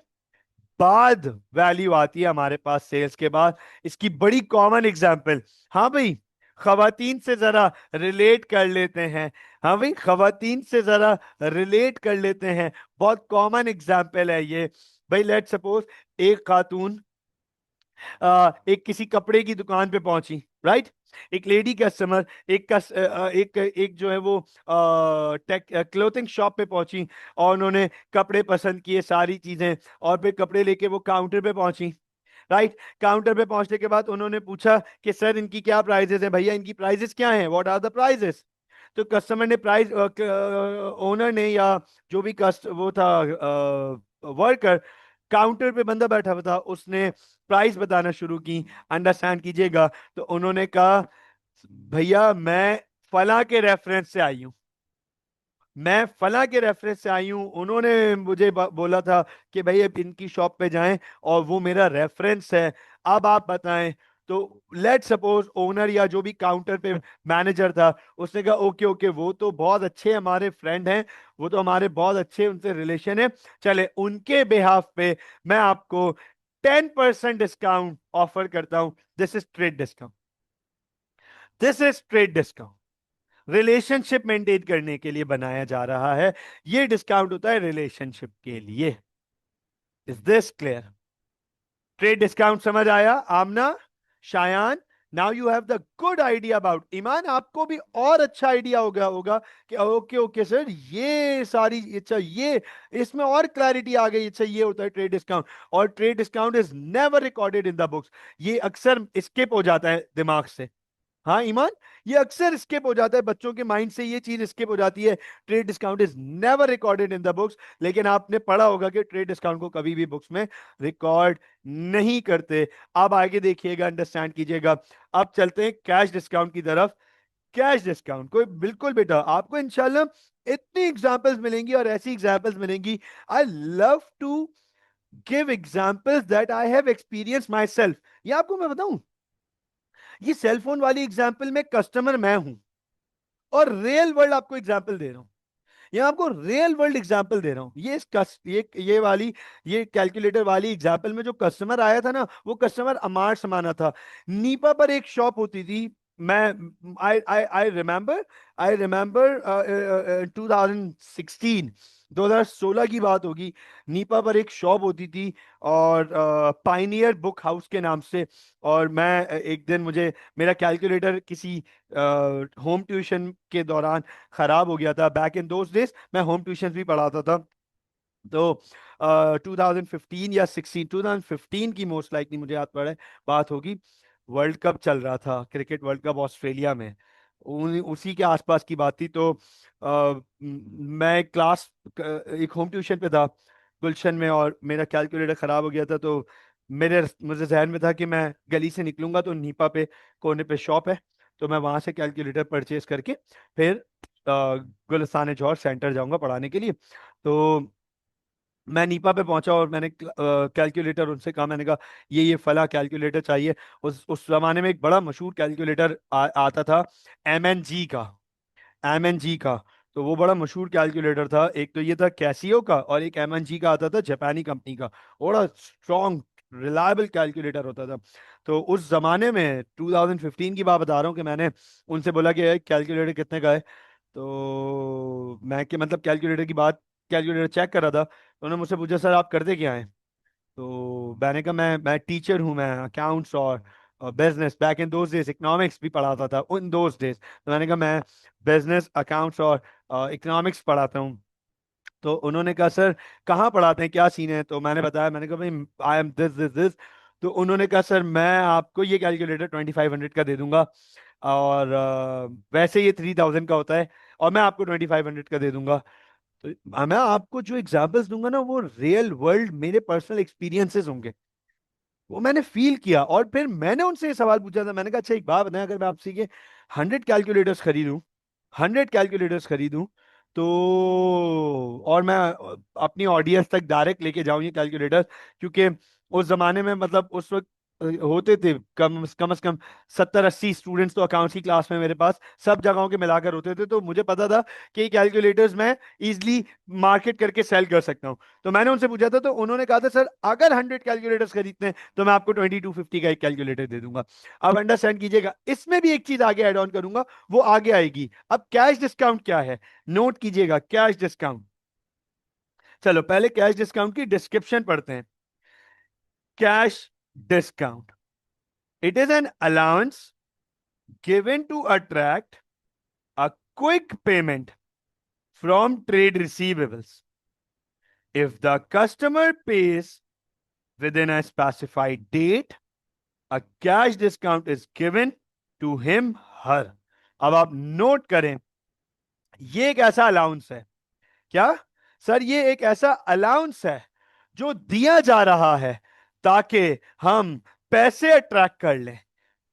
बाद वैल्यू आती है हमारे पास सेल्स के बाद। इसकी बड़ी कॉमन एग्जांपल, हाँ भाई खवातीन से जरा रिलेट कर लेते हैं। हाँ भाई खवातीन से जरा रिलेट कर लेते हैं, बहुत कॉमन एग्जांपल है ये। भाई लेट सपोज एक खातून एक किसी कपड़े की दुकान पे पहुंची, राइट। एक लेडी कस्टमर एक जो है वो टेक क्लोथिंग शॉप पे पहुंची और उन्होंने कपड़े पसंद किए, सारी चीजें, और फिर कपड़े लेके वो काउंटर पे पहुंची, राइट। काउंटर पे पहुंचने के बाद उन्होंने पूछा कि सर इनकी क्या प्राइजेस है, भैया इनकी प्राइजेस क्या हैं, व्हाट आर द प्राइजेस। तो कस्टमर ने प्राइस, ओनर ने या जो भी कस्ट वो था वर्कर, काउंटर पे बंदा बैठा हुआ था, उसने प्राइस बताना शुरू की। अंडरस्टैंड कीजिएगा, तो उन्होंने कहा भैया मैं फला के रेफरेंस से आई हूं, मैं फला के रेफरेंस से आई हूं, उन्होंने मुझे बोला था कि भाई अब इनकी शॉप पे जाएं और वो मेरा रेफरेंस है, अब आप बताएं। तो लेट सपोज ओनर या जो भी काउंटर पे मैनेजर था, उसने कहा ओके ओके, वो तो बहुत अच्छे हमारे फ्रेंड हैं, वो तो हमारे बहुत अच्छे उनसे रिलेशन है, चले उनके बिहाफ पे मैं आपको 10% डिस्काउंट ऑफर करता हूं। This is trade discount, this is trade discount. Relationship maintain करने के लिए बनाया जा रहा है, ये डिस्काउंट होता है रिलेशनशिप के लिए। Is this clear? Trade discount समझ आया Aamna, Shayan? Now you have the good idea about, Iman आपको भी और अच्छा आइडिया हो गया होगा कि ओके ओके सर, ये सारी, अच्छा ये इसमें और क्लैरिटी आ गई। अच्छा ये होता है ट्रेड डिस्काउंट, और trade discount is never recorded in the books. ये अक्सर स्किप हो जाता है दिमाग से। हाँ ईमान, ये अक्सर स्किप हो जाता है, बच्चों के माइंड से ये चीज स्किप हो जाती है। Trade discount is never recorded in the books, लेकिन आपने पढ़ा होगा कि ट्रेड डिस्काउंट को कभी भी बुक्स में रिकॉर्ड नहीं करते। अब आगे देखिएगा, अंडरस्टैंड कीजिएगा। अब चलते हैं कैश डिस्काउंट की तरफ। कैश डिस्काउंट को बिल्कुल बेटा आपको इंशाल्लाह इतनी एग्जांपल्स मिलेंगी और ऐसी एग्जांपल्स मिलेंगी। I love to give examples that I have experience myself. ये आपको मैं बताऊं, ये सेलफोन वाली एग्जाम्पल में कस्टमर मैं हूं, और रियल वर्ल्ड आपको एग्जाम्पल दे रहा हूं। ये आपको रियल वर्ल्ड एग्जाम्पल दे रहा हूं। ये वाली, ये कैलकुलेटर वाली एग्जाम्पल में जो कस्टमर आया था ना, वो कस्टमर अमार समाना था। नीपा पर एक शॉप होती थी। मैं आई रिमेंबर 2016, 2016 की बात होगी। नीपा पर एक शॉप होती थी, और पाइनियर बुक हाउस के नाम से। और मैं एक दिन, मुझे मेरा कैलकुलेटर किसी होम ट्यूशन के दौरान खराब हो गया था। बैक इन दोज डेज मैं होम ट्यूशन भी पढ़ाता था। तो 2015 या 16, 2015 की मोस्ट लाइकली मुझे याद पड़ा है बात होगी। वर्ल्ड कप चल रहा था, क्रिकेट वर्ल्ड कप ऑस्ट्रेलिया में, उसी के आसपास की बात थी। तो मैं क्लास एक होम ट्यूशन पे था गुलशन में, और मेरा कैलकुलेटर खराब हो गया था। तो मुझे जहन में था कि मैं गली से निकलूंगा तो नीपा पे कोने पे शॉप है, तो मैं वहां से कैलकुलेटर परचेज करके फिर गुलिस्तान जौहर सेंटर जाऊंगा पढ़ाने के लिए। तो मैं नीपा पे पहुंचा और मैंने कैलकुलेटर उनसे कहा, मैंने कहा ये फला कैलकुलेटर चाहिए। उस जमाने में एक बड़ा मशहूर कैलकुलेटर आता था, MNG का। MNG का, तो वो बड़ा मशहूर कैलकुलेटर था। एक तो ये था कैसियो का, और एक MNG का आता था जापानी कंपनी का। बड़ा स्ट्रॉन्ग रिलायबल कैलकुलेटर होता था। तो उस जमाने में 2015 की बात बता रहा हूँ कि मैंने उनसे बोला कि कैलकुलेटर कितने का है। तो मैं कि मतलब कैलकुलेटर की बात, कैलकुलेटर चेक कर रहा था, तो उन्होंने मुझसे पूछा सर आप करते क्या हैं। तो मैंने कहा मैं टीचर हूँ, मैं अकाउंट्स और business, back in those days economics भी पढ़ाता था उन दोज डेज। तो मैंने कहा मैं बिजनेस अकाउंट्स और इकोनॉमिक्स पढ़ाता हूँ। तो उन्होंने कहा सर कहाँ पढ़ाते हैं, क्या सीन है। तो मैंने बताया, मैंने कहा भाई I am this this this. तो उन्होंने कहा सर मैं आपको ये कैलकुलेटर 2500 का दे दूंगा, और वैसे ये 3000 का होता है, और मैं आपको 2500 का दे दूंगा। तो मैं आपको जो एग्जांपल्स दूंगा ना, वो रियल वर्ल्ड मेरे पर्सनल एक्सपीरियंसेस होंगे, वो मैंने फील किया। और फिर मैंने उनसे ये सवाल पूछा था, मैंने कहा अच्छा एक बात बताएं, अगर मैं आपसे ये 100 कैलकुलेटर्स खरीदूं, 100 कैलकुलेटर्स खरीदूं, तो और मैं अपनी ऑडियंस तक डायरेक्ट लेके जाऊं ये कैलकुलेटर, क्योंकि उस जमाने में मतलब उस वक्त होते थे कम से कम 70-80 स्टूडेंट्स तो अकाउंट्स की क्लास में मेरे पास, सब जगहों के मिलाकर होते थे। तो मुझे पता था कि ये कैलकुलेटर्स मैं इजिली मार्केट करके सेल कर सकता हूं। तो मैंने उनसे पूछा था, तो उन्होंने कहा था सर अगर 100 कैलकुलेटर्स खरीदते हैं तो मैं आपको 2250 का एक कैलकुलेटर दे दूंगा। अब अंडरस्टैंड कीजिएगा, इसमें भी एक चीज आगे ऐड ऑन करूंगा, वो आगे आएगी। अब कैश डिस्काउंट क्या है, नोट कीजिएगा कैश डिस्काउंट। चलो पहले कैश डिस्काउंट की डिस्क्रिप्शन पढ़ते हैं। Cash discount, it is an allowance given to attract a quick payment from trade receivables if the customer pays within a specified date, a cash discount is given to him her। अब आप नोट करें, ये एक ऐसा अलाउंस है। क्या सर, ये एक ऐसा अलाउंस है जो दिया जा रहा है ताकि हम पैसे अट्रैक्ट कर लें,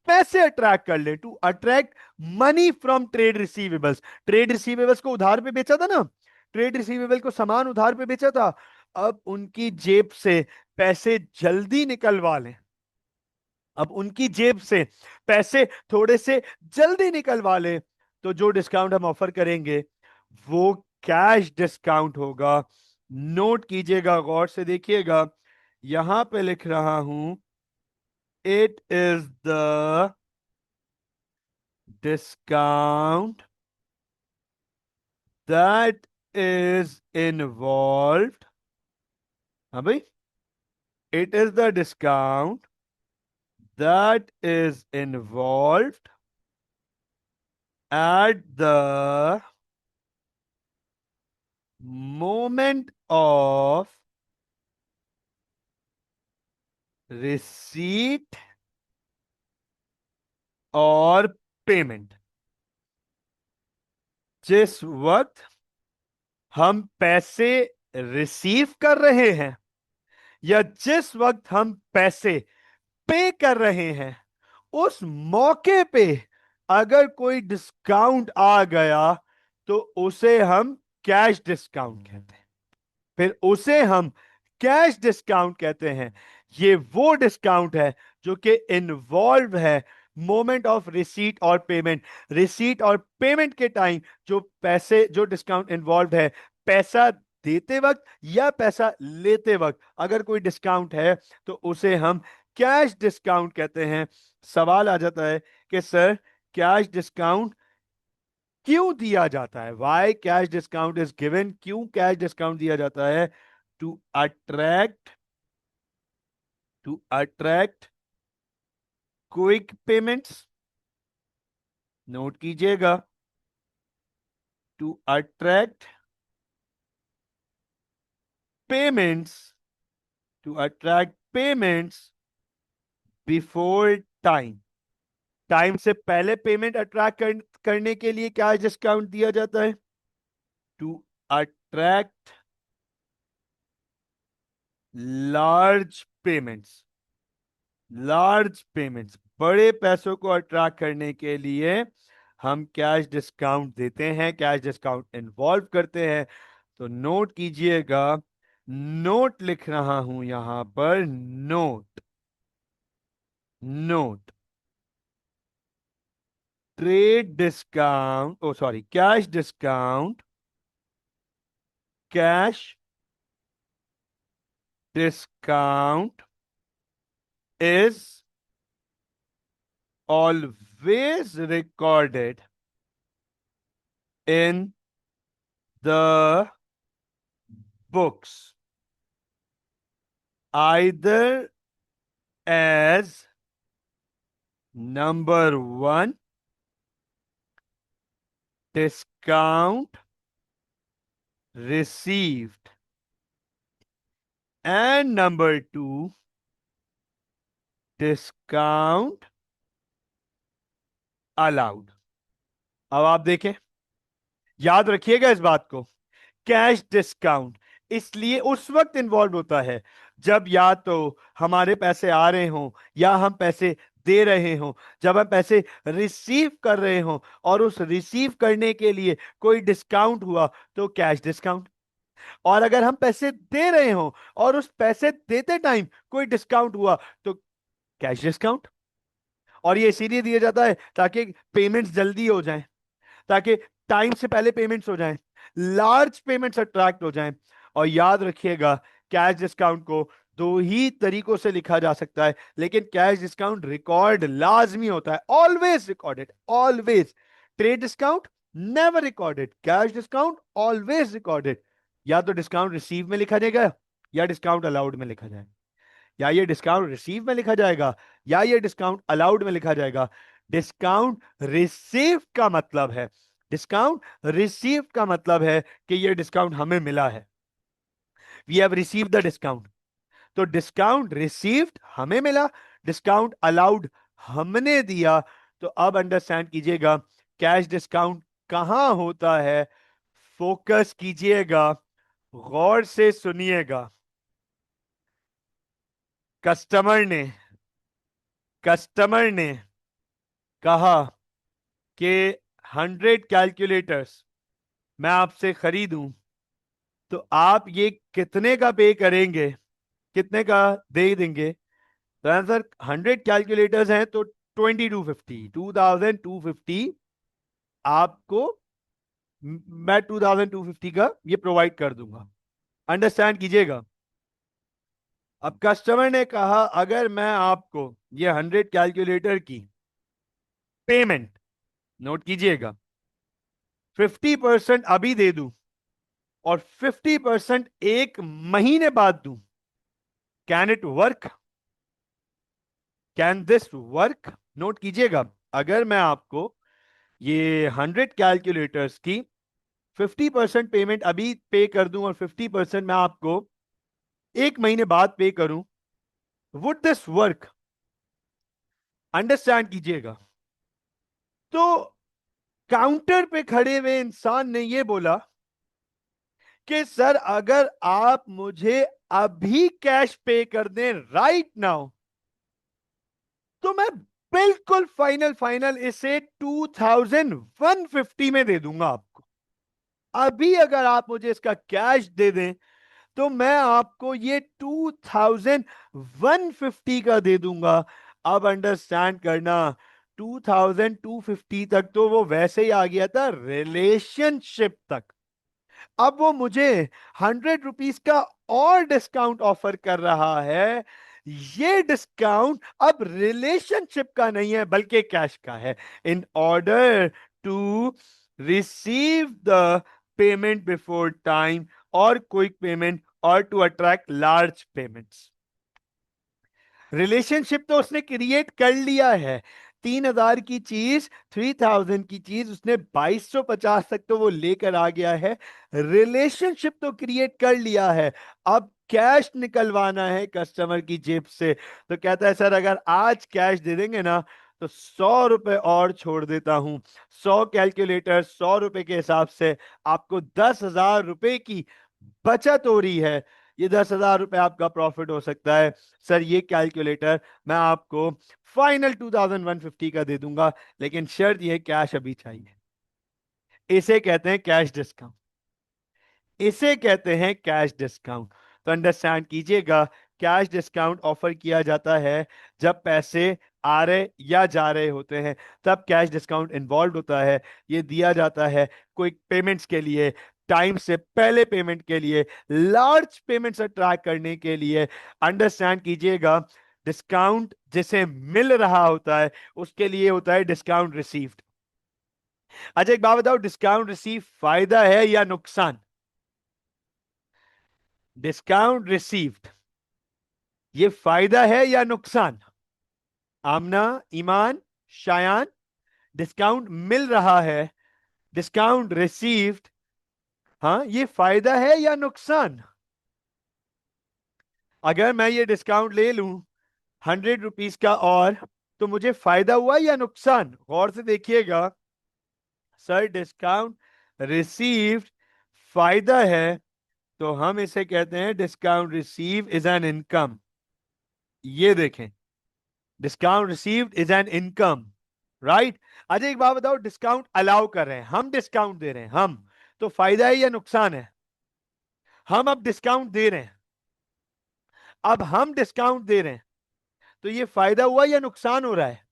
पैसे अट्रैक्ट कर ले, to attract money from trade receivables. Trade receivables को उधार पे बेचा था ना, ट्रेड रिसीवेबल को सामान उधार पे बेचा था, अब उनकी जेब से पैसे जल्दी निकलवा लें, अब उनकी जेब से पैसे थोड़े से जल्दी निकलवा ले, तो जो डिस्काउंट हम ऑफर करेंगे वो कैश डिस्काउंट होगा। नोट कीजिएगा, गौर से देखिएगा, यहां पे लिख रहा हूं, it is the discount that is involved, हाँ भाई, it is the discount that is involved at the moment of receipt और पेमेंट। जिस वक्त हम पैसे रिसीव कर रहे हैं या जिस वक्त हम पैसे पे कर रहे हैं, उस मौके पे अगर कोई डिस्काउंट आ गया तो उसे हम कैश डिस्काउंट कहते हैं। फिर उसे हम कैश डिस्काउंट कहते हैं। ये वो डिस्काउंट है जो कि इन्वॉल्व है मोमेंट ऑफ रिसीट और पेमेंट। रिसीट और पेमेंट के टाइम जो पैसे, जो डिस्काउंट इन्वॉल्व है, पैसा देते वक्त या पैसा लेते वक्त अगर कोई डिस्काउंट है तो उसे हम कैश डिस्काउंट कहते हैं। सवाल आ जाता है कि सर कैश डिस्काउंट क्यों दिया जाता है, why cash discount is given, क्यों कैश डिस्काउंट दिया जाता है, to attract, to attract quick payments. Note कीजिएगा, to attract payments, to attract payments before time. Time से पहले पेमेंट अट्रैक्ट करने के लिए क्या डिस्काउंट दिया जाता है, to attract large payments, large payments बड़े पैसों को अट्रैक्ट करने के लिए हम कैश डिस्काउंट देते हैं, कैश डिस्काउंट इन्वॉल्व करते हैं। तो नोट कीजिएगा, नोट लिख रहा हूं यहां पर, note, note, trade discount, oh sorry, cash discount, cash discount is always recorded in the books either as number one, discount received, and number two, discount allowed। अब आप देखें, याद रखिएगा इस बात को, कैश डिस्काउंट इसलिए उस वक्त इन्वॉल्व होता है जब या तो हमारे पैसे आ रहे हों या हम पैसे दे रहे हों, जब हम पैसे रिसीव कर रहे हों और उस रिसीव करने के लिए कोई डिस्काउंट हुआ तो कैश डिस्काउंट, और अगर हम पैसे दे रहे हों और उस पैसे देते टाइम कोई डिस्काउंट हुआ तो कैश डिस्काउंट। और ये इसीलिए दिया जाता है ताकि पेमेंट्स जल्दी हो जाएं, ताकि टाइम से पहले पेमेंट्स हो जाएं, लार्ज पेमेंट्स अट्रैक्ट हो जाएं। और याद रखिएगा, कैश डिस्काउंट को दो ही तरीकों से लिखा जा सकता है, लेकिन कैश डिस्काउंट रिकॉर्ड लाजमी होता है, always recorded, always. Trade discount never recorded, cash discount always recorded. या तो डिस्काउंट रिसीव में लिखा जाएगा या डिस्काउंट अलाउड में लिखा जाएगा, या ये डिस्काउंट रिसीव में लिखा जाएगा या ये डिस्काउंट अलाउड में लिखा जाएगा। डिस्काउंट रिसीव का मतलब है, डिस्काउंट रिसीव का मतलब है कि ये डिस्काउंट हमें मिला है, we have receive the discount. तो डिस्काउंट रिसीव्ड हमें मिला, डिस्काउंट अलाउड हमने दिया। तो अब अंडरस्टैंड कीजिएगा कैश डिस्काउंट कहां होता है, फोकस कीजिएगा, गौर से सुनिएगा। कस्टमर ने कस्टमर ने कहा कि 100 कैलकुलेटर्स मैं आपसे खरीदूं, तो आप ये कितने का पे करेंगे, कितने का दे देंगे? तो आंसर, 100 कैलकुलेटर्स हैं तो 2250, 2250 आपको मैं 2250 का ये प्रोवाइड कर दूंगा। अंडरस्टैंड कीजिएगा। अब कस्टमर ने कहा अगर मैं आपको ये 100 कैलकुलेटर की पेमेंट, नोट कीजिएगा, 50% अभी दे दूं और 50% एक महीने बाद दूं, can it work? Can this work? Note कीजिएगा, अगर मैं आपको ये 100 कैलकुलेटर्स की 50% पेमेंट अभी पे कर दूं और 50% मैं आपको एक महीने बाद पे करूं, वुड दिस वर्क? अंडरस्टैंड कीजिएगा। तो काउंटर पे खड़े हुए इंसान ने यह बोला कि सर अगर आप मुझे अभी कैश पे कर दें राइट नाउ, तो मैं बिल्कुल फाइनल फाइनल इसे 2150 में दे दूंगा आपको। अभी अगर आप मुझे इसका कैश दे दें तो मैं आपको ये 2150 का दे दूंगा। अब अंडरस्टैंड करना, 2250 तक तो वो वैसे ही आ गया था रिलेशनशिप तक। अब वो मुझे 100 रुपीज का और डिस्काउंट ऑफर कर रहा है। ये डिस्काउंट अब रिलेशनशिप का नहीं है बल्कि कैश का है। In order to receive the payment before time और क्विक पेमेंट और to attract large payments, relationship तो उसने क्रिएट कर लिया है। 3000 की चीज, 3000 की चीज उसने 2250 तक तो वो लेकर आ गया है। रिलेशनशिप तो क्रिएट कर लिया है, अब कैश निकलवाना है कस्टमर की जेब से। तो कहता है सर अगर आज कैश दे देंगे ना तो 100 रुपए और छोड़ देता हूं। 100 कैलकुलेटर 100 रुपए के हिसाब से आपको 10,000 रुपए की बचत हो रही है। ये 10,000 रुपए आपका प्रॉफिट हो सकता है। सर ये कैलकुलेटर मैं आपको फाइनल 2,150 का दे दूंगा, लेकिन शर्त ये कैश अभी चाहिए। इसे कहते हैं कैश डिस्काउंट, इसे कहते हैं कैश डिस्काउंट। तो अंडरस्टैंड कीजिएगा, कैश डिस्काउंट ऑफर किया जाता है जब पैसे आ रहे या जा रहे होते हैं, तब कैश डिस्काउंट इन्वॉल्व होता है। ये दिया जाता है क्विक पेमेंट्स के लिए, टाइम से पहले पेमेंट के लिए, लार्ज पेमेंट्स अट्रैक्ट करने के लिए। अंडरस्टैंड कीजिएगा, डिस्काउंट जिसे मिल रहा होता है उसके लिए होता है डिस्काउंट रिसीव्ड। अच्छा एक बात बताओ, डिस्काउंट रिसीव फायदा है या नुकसान? डिस्काउंट रिसीव्ड ये फायदा है या नुकसान? आमना, ईमान, शायान, डिस्काउंट मिल रहा है, डिस्काउंट रिसीव्ड, हाँ ये फायदा है या नुकसान? अगर मैं ये डिस्काउंट ले लूं 100 रुपीज का, और तो मुझे फायदा हुआ या नुकसान? गौर से देखिएगा सर, डिस्काउंट रिसीव्ड फायदा है, तो हम इसे कहते हैं discount receive is an income. ये देखें, discount received is an income, right. अच्छा एक बात बताओ, डिस्काउंट अलाउ कर रहे हैं हम, डिस्काउंट दे रहे हैं हम, तो फायदा है या नुकसान है? हम अब डिस्काउंट दे रहे हैं, अब हम डिस्काउंट दे रहे हैं, तो ये फायदा हुआ या नुकसान हो रहा है?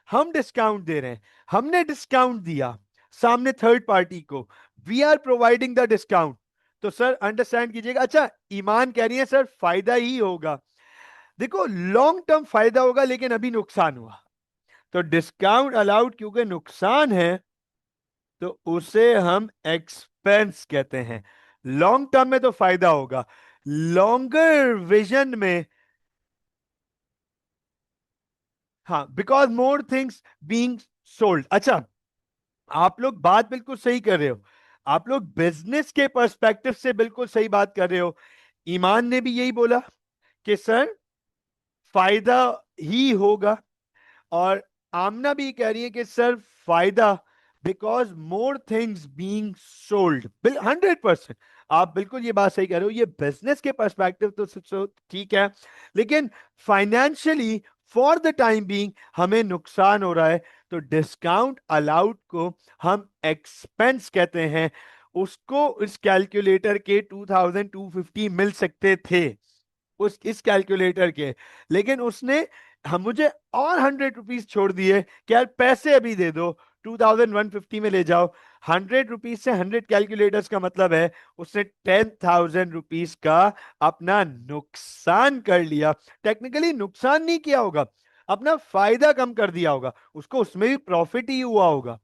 हम डिस्काउंट दे रहे हैं, हमने डिस्काउंट दिया सामने थर्ड पार्टी को, we are providing the discount. तो सर अंडरस्टैंड कीजिएगा, अच्छा ईमान कह रही है सर फायदा ही होगा। देखो लॉन्ग टर्म फायदा होगा, लेकिन अभी नुकसान हुआ, तो डिस्काउंट अलाउड क्योंकि नुकसान है, तो उसे हम एक्सपेंस कहते हैं। लॉन्ग टर्म में तो फायदा होगा, लॉन्गर विजन में, हाँ because more things being sold. अच्छा आप लोग बात बिल्कुल सही कर रहे हो, आप लोग बिजनेस के पर्सपेक्टिव से बिल्कुल सही बात कर रहे हो। ईमान ने भी यही बोला कि सर फायदा ही होगा, और आमना भी कह रही है कि सर फायदा, because more things being sold. 100% आप बिल्कुल ये बात सही कह रहे हो, ये बिजनेस के पर्सपेक्टिव तो ठीक है, लेकिन financially for the time being हमें नुकसान हो रहा है, तो डिस्काउंट अलाउड को हम एक्सपेंस कहते हैं। उसको इस कैलकुलेटर के 2,250 मिल सकते थे, उस इस कैलकुलेटर के, लेकिन उसने हम मुझे और 100 रुपीज छोड़ दिए कि यार पैसे अभी दे दो, 2,150 में ले जाओ। 100 रुपीज से 100 कैलकुलेटर्स का मतलब है उसने 10,000 रुपीज का अपना नुकसान कर लिया। टेक्निकली नुकसान नहीं किया होगा, अपना फायदा कम कर दिया होगा, उसको उसमें भी प्रॉफिट ही हुआ होगा।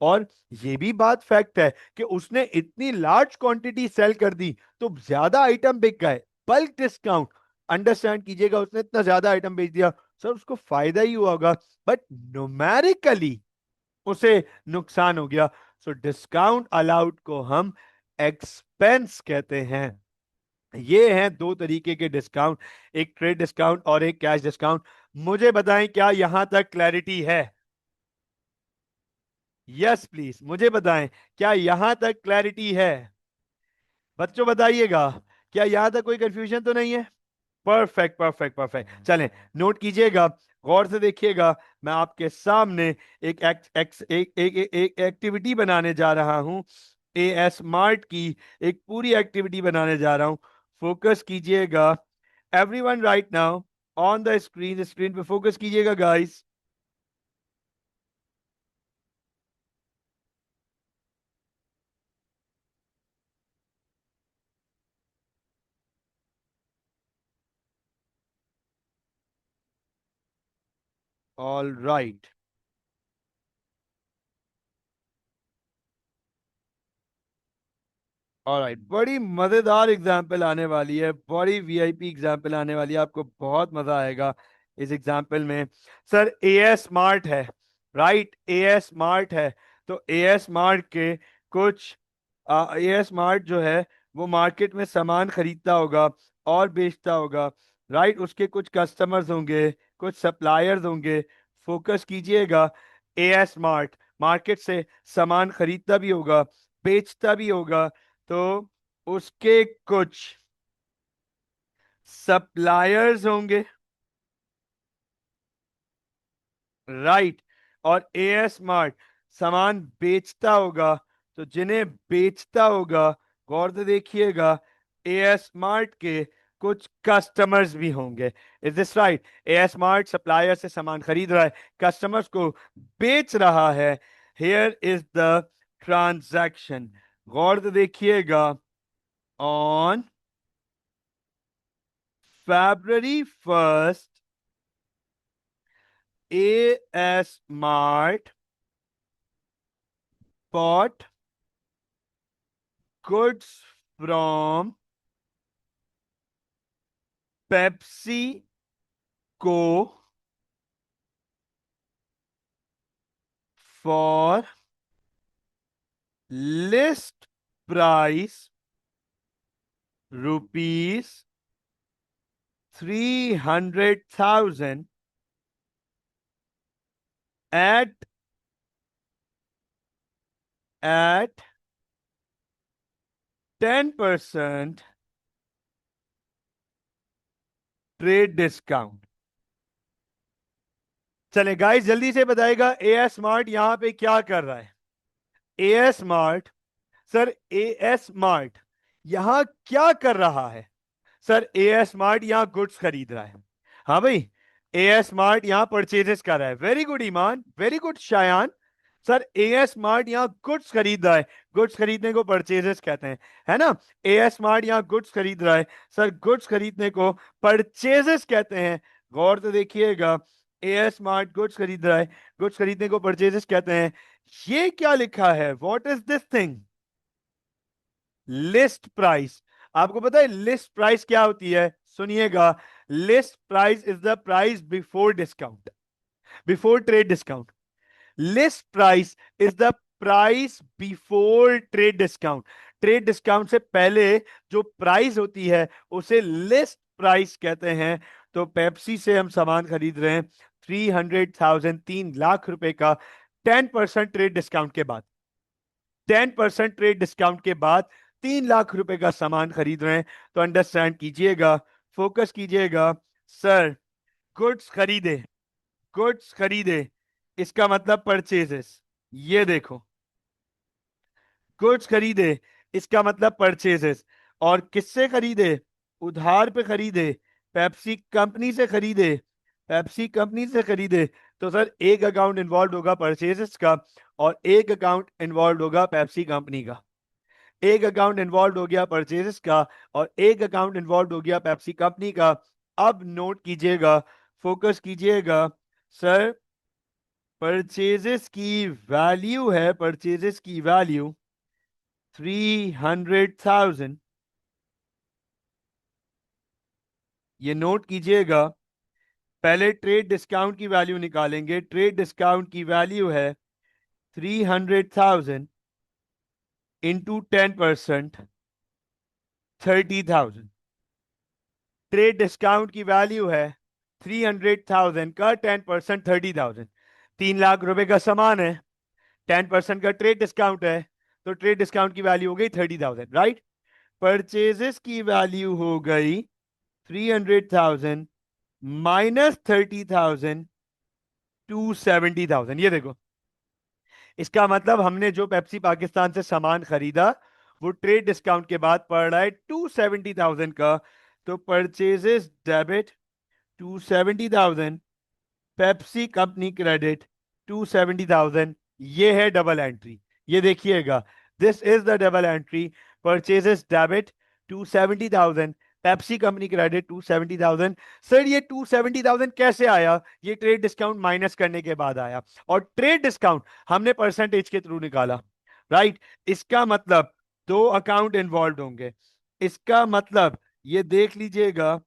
और ये भी बात फैक्ट है कि उसने इतनी लार्ज क्वांटिटी सेल कर दी, तो ज्यादा आइटम बिक गए, बल्क डिस्काउंट। अंडरस्टैंड कीजिएगा, उसने इतना ज्यादा आइटम बेच दिया, सर उसको फायदा ही हुआ होगा, बट न्यूमेरिकली उसे नुकसान हो गया। सो डिस्काउंट अलाउड को हम एक्सपेंस कहते हैं। ये हैं दो तरीके के डिस्काउंट, एक ट्रेड डिस्काउंट और एक कैश डिस्काउंट। मुझे बताएं क्या यहां तक क्लैरिटी है? यस प्लीज मुझे बताएं, क्या यहां तक क्लैरिटी है? बच्चों बताइएगा, क्या यहां तक कोई कंफ्यूजन तो नहीं है? परफेक्ट परफेक्ट परफेक्ट, चलें नोट कीजिएगा, गौर से देखिएगा। मैं आपके सामने एक एक एक्टिविटी बनाने जा रहा हूं, ए एस मार्ट की एक पूरी एक्टिविटी बनाने जा रहा हूं। फोकस कीजिएगा everyone right now on the screen, screen पे फोकस कीजिएगा गाइस। ऑल राइट, ऑलराइट, बड़ी मजेदार एग्जाम्पल आने वाली है, बड़ी वीआईपी एग्जाम्पल आने वाली है, आपको बहुत मजा आएगा इस एग्जाम्पल में। सर एएस स्मार्ट है, राइट, एएस स्मार्ट है, तो एएस स्मार्ट के कुछ, एएस स्मार्ट जो है वो मार्केट में सामान खरीदता होगा और बेचता होगा, राइट। उसके कुछ कस्टमर्स होंगे, कुछ सप्लायर्स होंगे। फोकस कीजिएगा, एएस स्मार्ट मार्केट से सामान खरीदता भी होगा, बेचता भी होगा, तो उसके कुछ सप्लायर्स होंगे, राइट। और एएस स्मार्ट सामान बेचता होगा, तो जिन्हें बेचता होगा, गौर से देखिएगा, एएस स्मार्ट के कुछ कस्टमर्स भी होंगे। Is this right? As smart supplier से सामान खरीद रहा है, कस्टमर्स को बेच रहा है। Here is the transaction. गौर से देखिएगा, on February 1st, AS Mart bought goods from PepsiCo for list price rupees 300,000 at at 10% trade discount. चले गाइस, जल्दी से बताएगा एएस स्मार्ट यहां पे क्या कर रहा है। As smart, sir AS smart यहां क्या कर रहा है? सर एएस स्मार्ट यहां गुड्स खरीद रहा है। हाँ भाई, एएस स्मार्ट यहां परचेजेस कर रहा है। Very good Iman, very good Shayan. Sir AS smart यहां गुड्स खरीद रहा है, गुड्स खरीदने को परचेजेस कहते हैं, है ना। एएस स्मार्ट यहां गुड्स खरीद रहा है, सर गुड्स खरीदने को परचेजेस कहते हैं। गौर से देखिएगा, एएस स्मार्ट गुड्स खरीद रहा है, गुड्स खरीदने को परचेजेस कहते हैं। ये क्या लिखा है? What is this thing? List price. आपको पता है लिस्ट प्राइस क्या होती है? सुनिएगा, list price is the price before discount, before trade discount. List price is the price before trade discount. Trade discount से पहले जो प्राइस होती है उसे लिस्ट प्राइस कहते हैं। तो पेप्सी से हम सामान खरीद रहे हैं 300,000, 3 लाख रुपए का, 10% ट्रेड डिस्काउंट के बाद, 10% ट्रेड डिस्काउंट के बाद 3 लाख रुपए का सामान खरीद रहे हैं। तो अंडरस्टैंड कीजिएगा, फोकस कीजिएगा। सर गुड्स खरीदे, गुड्स खरीदे, इसका मतलब परचेजेस। ये देखो, गुड्स खरीदे इसका मतलब परचेजेस। और किससे खरीदे? उधार पे खरीदे, पेप्सी कंपनी से खरीदे, पेप्सी कंपनी से खरीदे। तो सर एक अकाउंट इन्वॉल्व होगा परचेजेस का, और एक अकाउंट इन्वॉल्व होगा पेप्सी कंपनी का। एक अकाउंट इन्वॉल्व हो गया परचेजेस का, और एक अकाउंट इन्वॉल्व हो गया पेप्सी कंपनी का। अब नोट कीजिएगा, फोकस कीजिएगा। सर परचेजेस की वैल्यू है, परचेजेस की वैल्यू 300,000। ये नोट कीजिएगा, पहले ट्रेड डिस्काउंट की वैल्यू निकालेंगे। ट्रेड डिस्काउंट की वैल्यू है 300,000 इंटू 10%, 30,000। ट्रेड डिस्काउंट की वैल्यू है 300,000 का 10% 30,000। 3 लाख रुपए का सामान है, 10% का ट्रेड डिस्काउंट है, तो ट्रेड डिस्काउंट की वैल्यू हो गई 30,000, राइट। परचेजेस की वैल्यू हो गई 300,000 माइनस 30,000, 270,000। ये देखो, इसका मतलब हमने जो पेप्सी पाकिस्तान से सामान खरीदा वो ट्रेड डिस्काउंट के बाद पड़ रहा है 270,000 का। तो purchases debit 270,000, Pepsi company credit 270,000। ये है डबल एंट्री, ये देखिएगा, this is the double entry. Purchases debit 270,000, Pepsi company credit 270,000। Sir ये 270,000 कैसे आया? ये ट्रेड डिस्काउंट माइनस करने के बाद आया, और ट्रेड डिस्काउंट हमने परसेंटेज के थ्रू निकाला, राइट। इसका मतलब दो अकाउंट इन्वॉल्व होंगे, इसका मतलब ये देख लीजिएगा,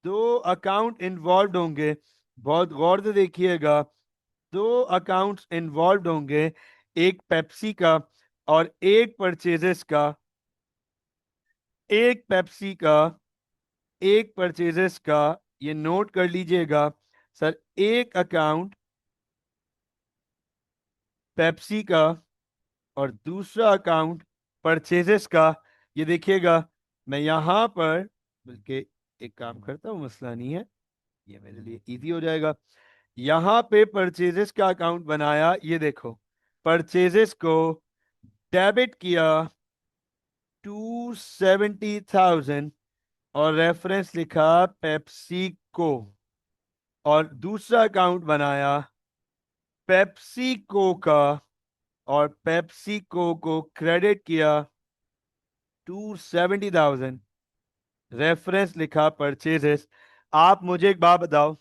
दो अकाउंट इन्वॉल्व होंगे। बहुत गौर से देखिएगा, दो अकाउंट्स इन्वॉल्व होंगे, एक पेप्सी का और एक परचेजेस का, एक पेप्सी का, एक परचेजेस का। ये नोट कर लीजिएगा। सर एक अकाउंट पेप्सी का और दूसरा अकाउंट परचेजेस का। ये देखिएगा, मैं यहां पर, बल्कि एक काम करता हूँ, मसला नहीं है, ये मेरे लिए इजी हो जाएगा। यहां पे परचेजेस का अकाउंट बनाया, ये देखो, परचेजेस को डेबिट किया 270,000 और रेफरेंस लिखा पेप्सी को, और दूसरा अकाउंट बनाया पेप्सी को का और पेप्सी को क्रेडिट किया 270,000, रेफरेंस लिखा परचेजेस। आप मुझे एक बात बताओ,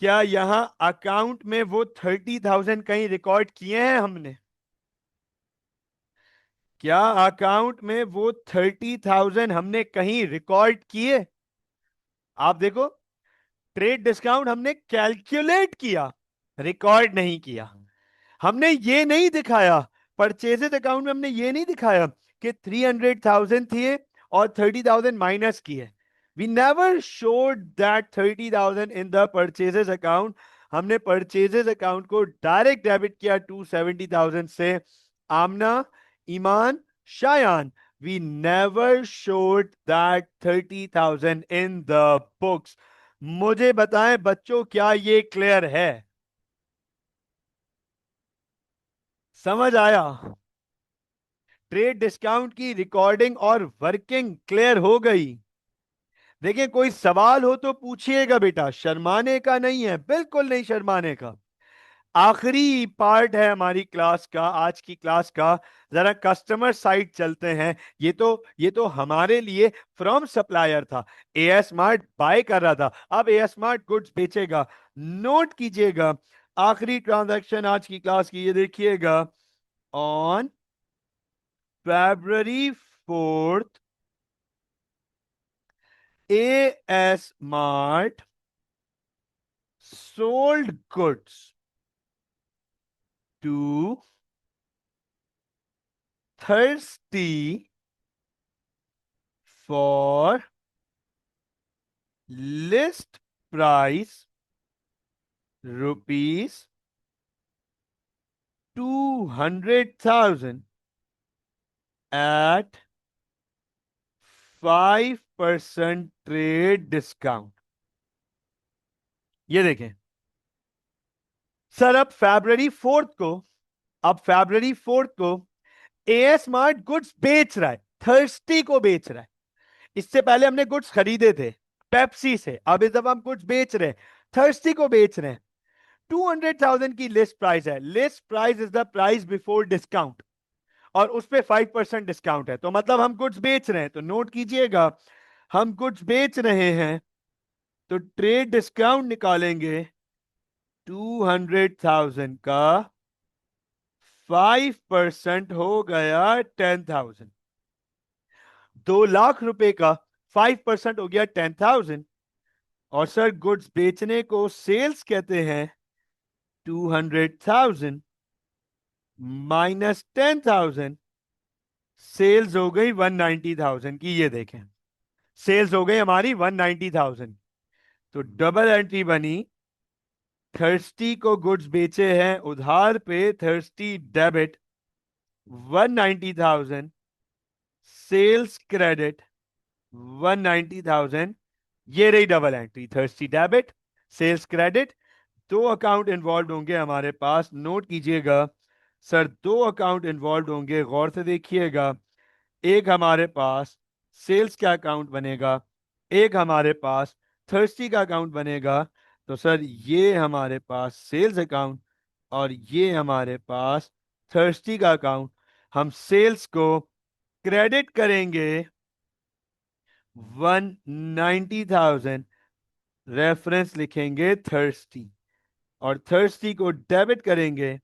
क्या यहां अकाउंट में वो 30,000 कहीं रिकॉर्ड किए हैं हमने? क्या अकाउंट में वो 30,000 हमने कहीं रिकॉर्ड किए? आप देखो, ट्रेड डिस्काउंट हमने कैलकुलेट किया, रिकॉर्ड नहीं किया। हमने ये नहीं दिखाया, परचेजेस अकाउंट में हमने ये नहीं दिखाया कि 300,000 थे और 30,000 माइनस किए। We never showed that 30,000 in the purchases account. हमने परचेजेस अकाउंट को डायरेक्ट डेबिट किया 270,000 से। आमना, Iman, Shayan, we never showed that 30,000 in the books। मुझे बताएं बच्चों, क्या ये क्लियर है? समझ आया? ट्रेड डिस्काउंट की रिकॉर्डिंग और वर्किंग क्लियर हो गई? देखिए, कोई सवाल हो तो पूछिएगा बेटा, शर्माने का नहीं है, बिल्कुल नहीं शर्माने का। आखिरी पार्ट है हमारी क्लास का, आज की क्लास का। जरा कस्टमर साइड चलते हैं। ये तो हमारे लिए फ्रॉम सप्लायर था, एएस स्मार्ट बाय कर रहा था, अब एएस स्मार्ट गुड्स बेचेगा। नोट कीजिएगा, आखिरी ट्रांजैक्शन आज की क्लास की, ये देखिएगा, on February 4th, AS Mart sold goods to Thirsty for list price rupees 200,000 at 5% trade discount। ये देखें सर, अब February 4th को एएस स्मार्ट गुड्स बेच रहा है, थर्स्टी को बेच रहा है। इससे पहले हमने गुड्स खरीदे थे पेप्सी से, अब इस दफा हम गुड्स बेच रहे हैं, थर्स्टी को बेच रहे हैं। 200,000 की लिस्ट प्राइस है, list price is the price before discount, और उस पे 5% डिस्काउंट है, तो मतलब हम गुड्स बेच रहे हैं। तो नोट कीजिएगा, हम गुड्स बेच रहे हैं तो ट्रेड डिस्काउंट निकालेंगे, 200,000 का 5% हो गया 10,000। 2 लाख रुपए का 5% हो गया 10,000। और सर, गुड्स बेचने को सेल्स कहते हैं। 200,000 माइनस 10,000, सेल्स हो गई 190,000 की। ये देखें, सेल्स हो गई हमारी 190,000। तो डबल एंट्री बनी, थर्स्टी को गुड्स बेचे हैं उधार पे, थर्स्टी डेबिट 190,000, सेल्स क्रेडिट 190,000। ये रही double entry, thirsty debit, sales credit. दो अकाउंट इन्वॉल्व होंगे हमारे पास, नोट कीजिएगा। सर, दो अकाउंट इन्वॉल्व होंगे, गौर से देखिएगा। एक हमारे पास सेल्स का अकाउंट बनेगा, एक हमारे पास थर्स्टी का अकाउंट बनेगा। तो सर, ये हमारे पास सेल्स अकाउंट और ये हमारे पास थर्स्टी का अकाउंट। हम सेल्स को क्रेडिट करेंगे 190,000, रेफरेंस लिखेंगे थर्स्टी, और थर्स्टी को डेबिट करेंगे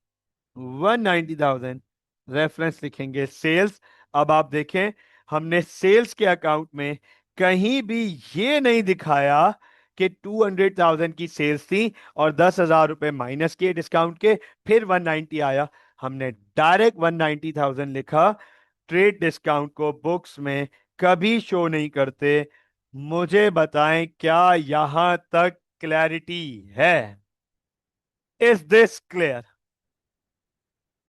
190,000, रेफरेंस लिखेंगे सेल्स। अब आप देखें, हमने सेल्स के अकाउंट में कहीं भी ये नहीं दिखाया कि 200,000 की सेल्स थी और 10,000 रुपए माइनस किए डिस्काउंट के, फिर 190 आया। हमने डायरेक्ट 190,000 लिखा। ट्रेड डिस्काउंट को बुक्स में कभी शो नहीं करते। मुझे बताएं, क्या यहां तक क्लैरिटी है? Is this clear?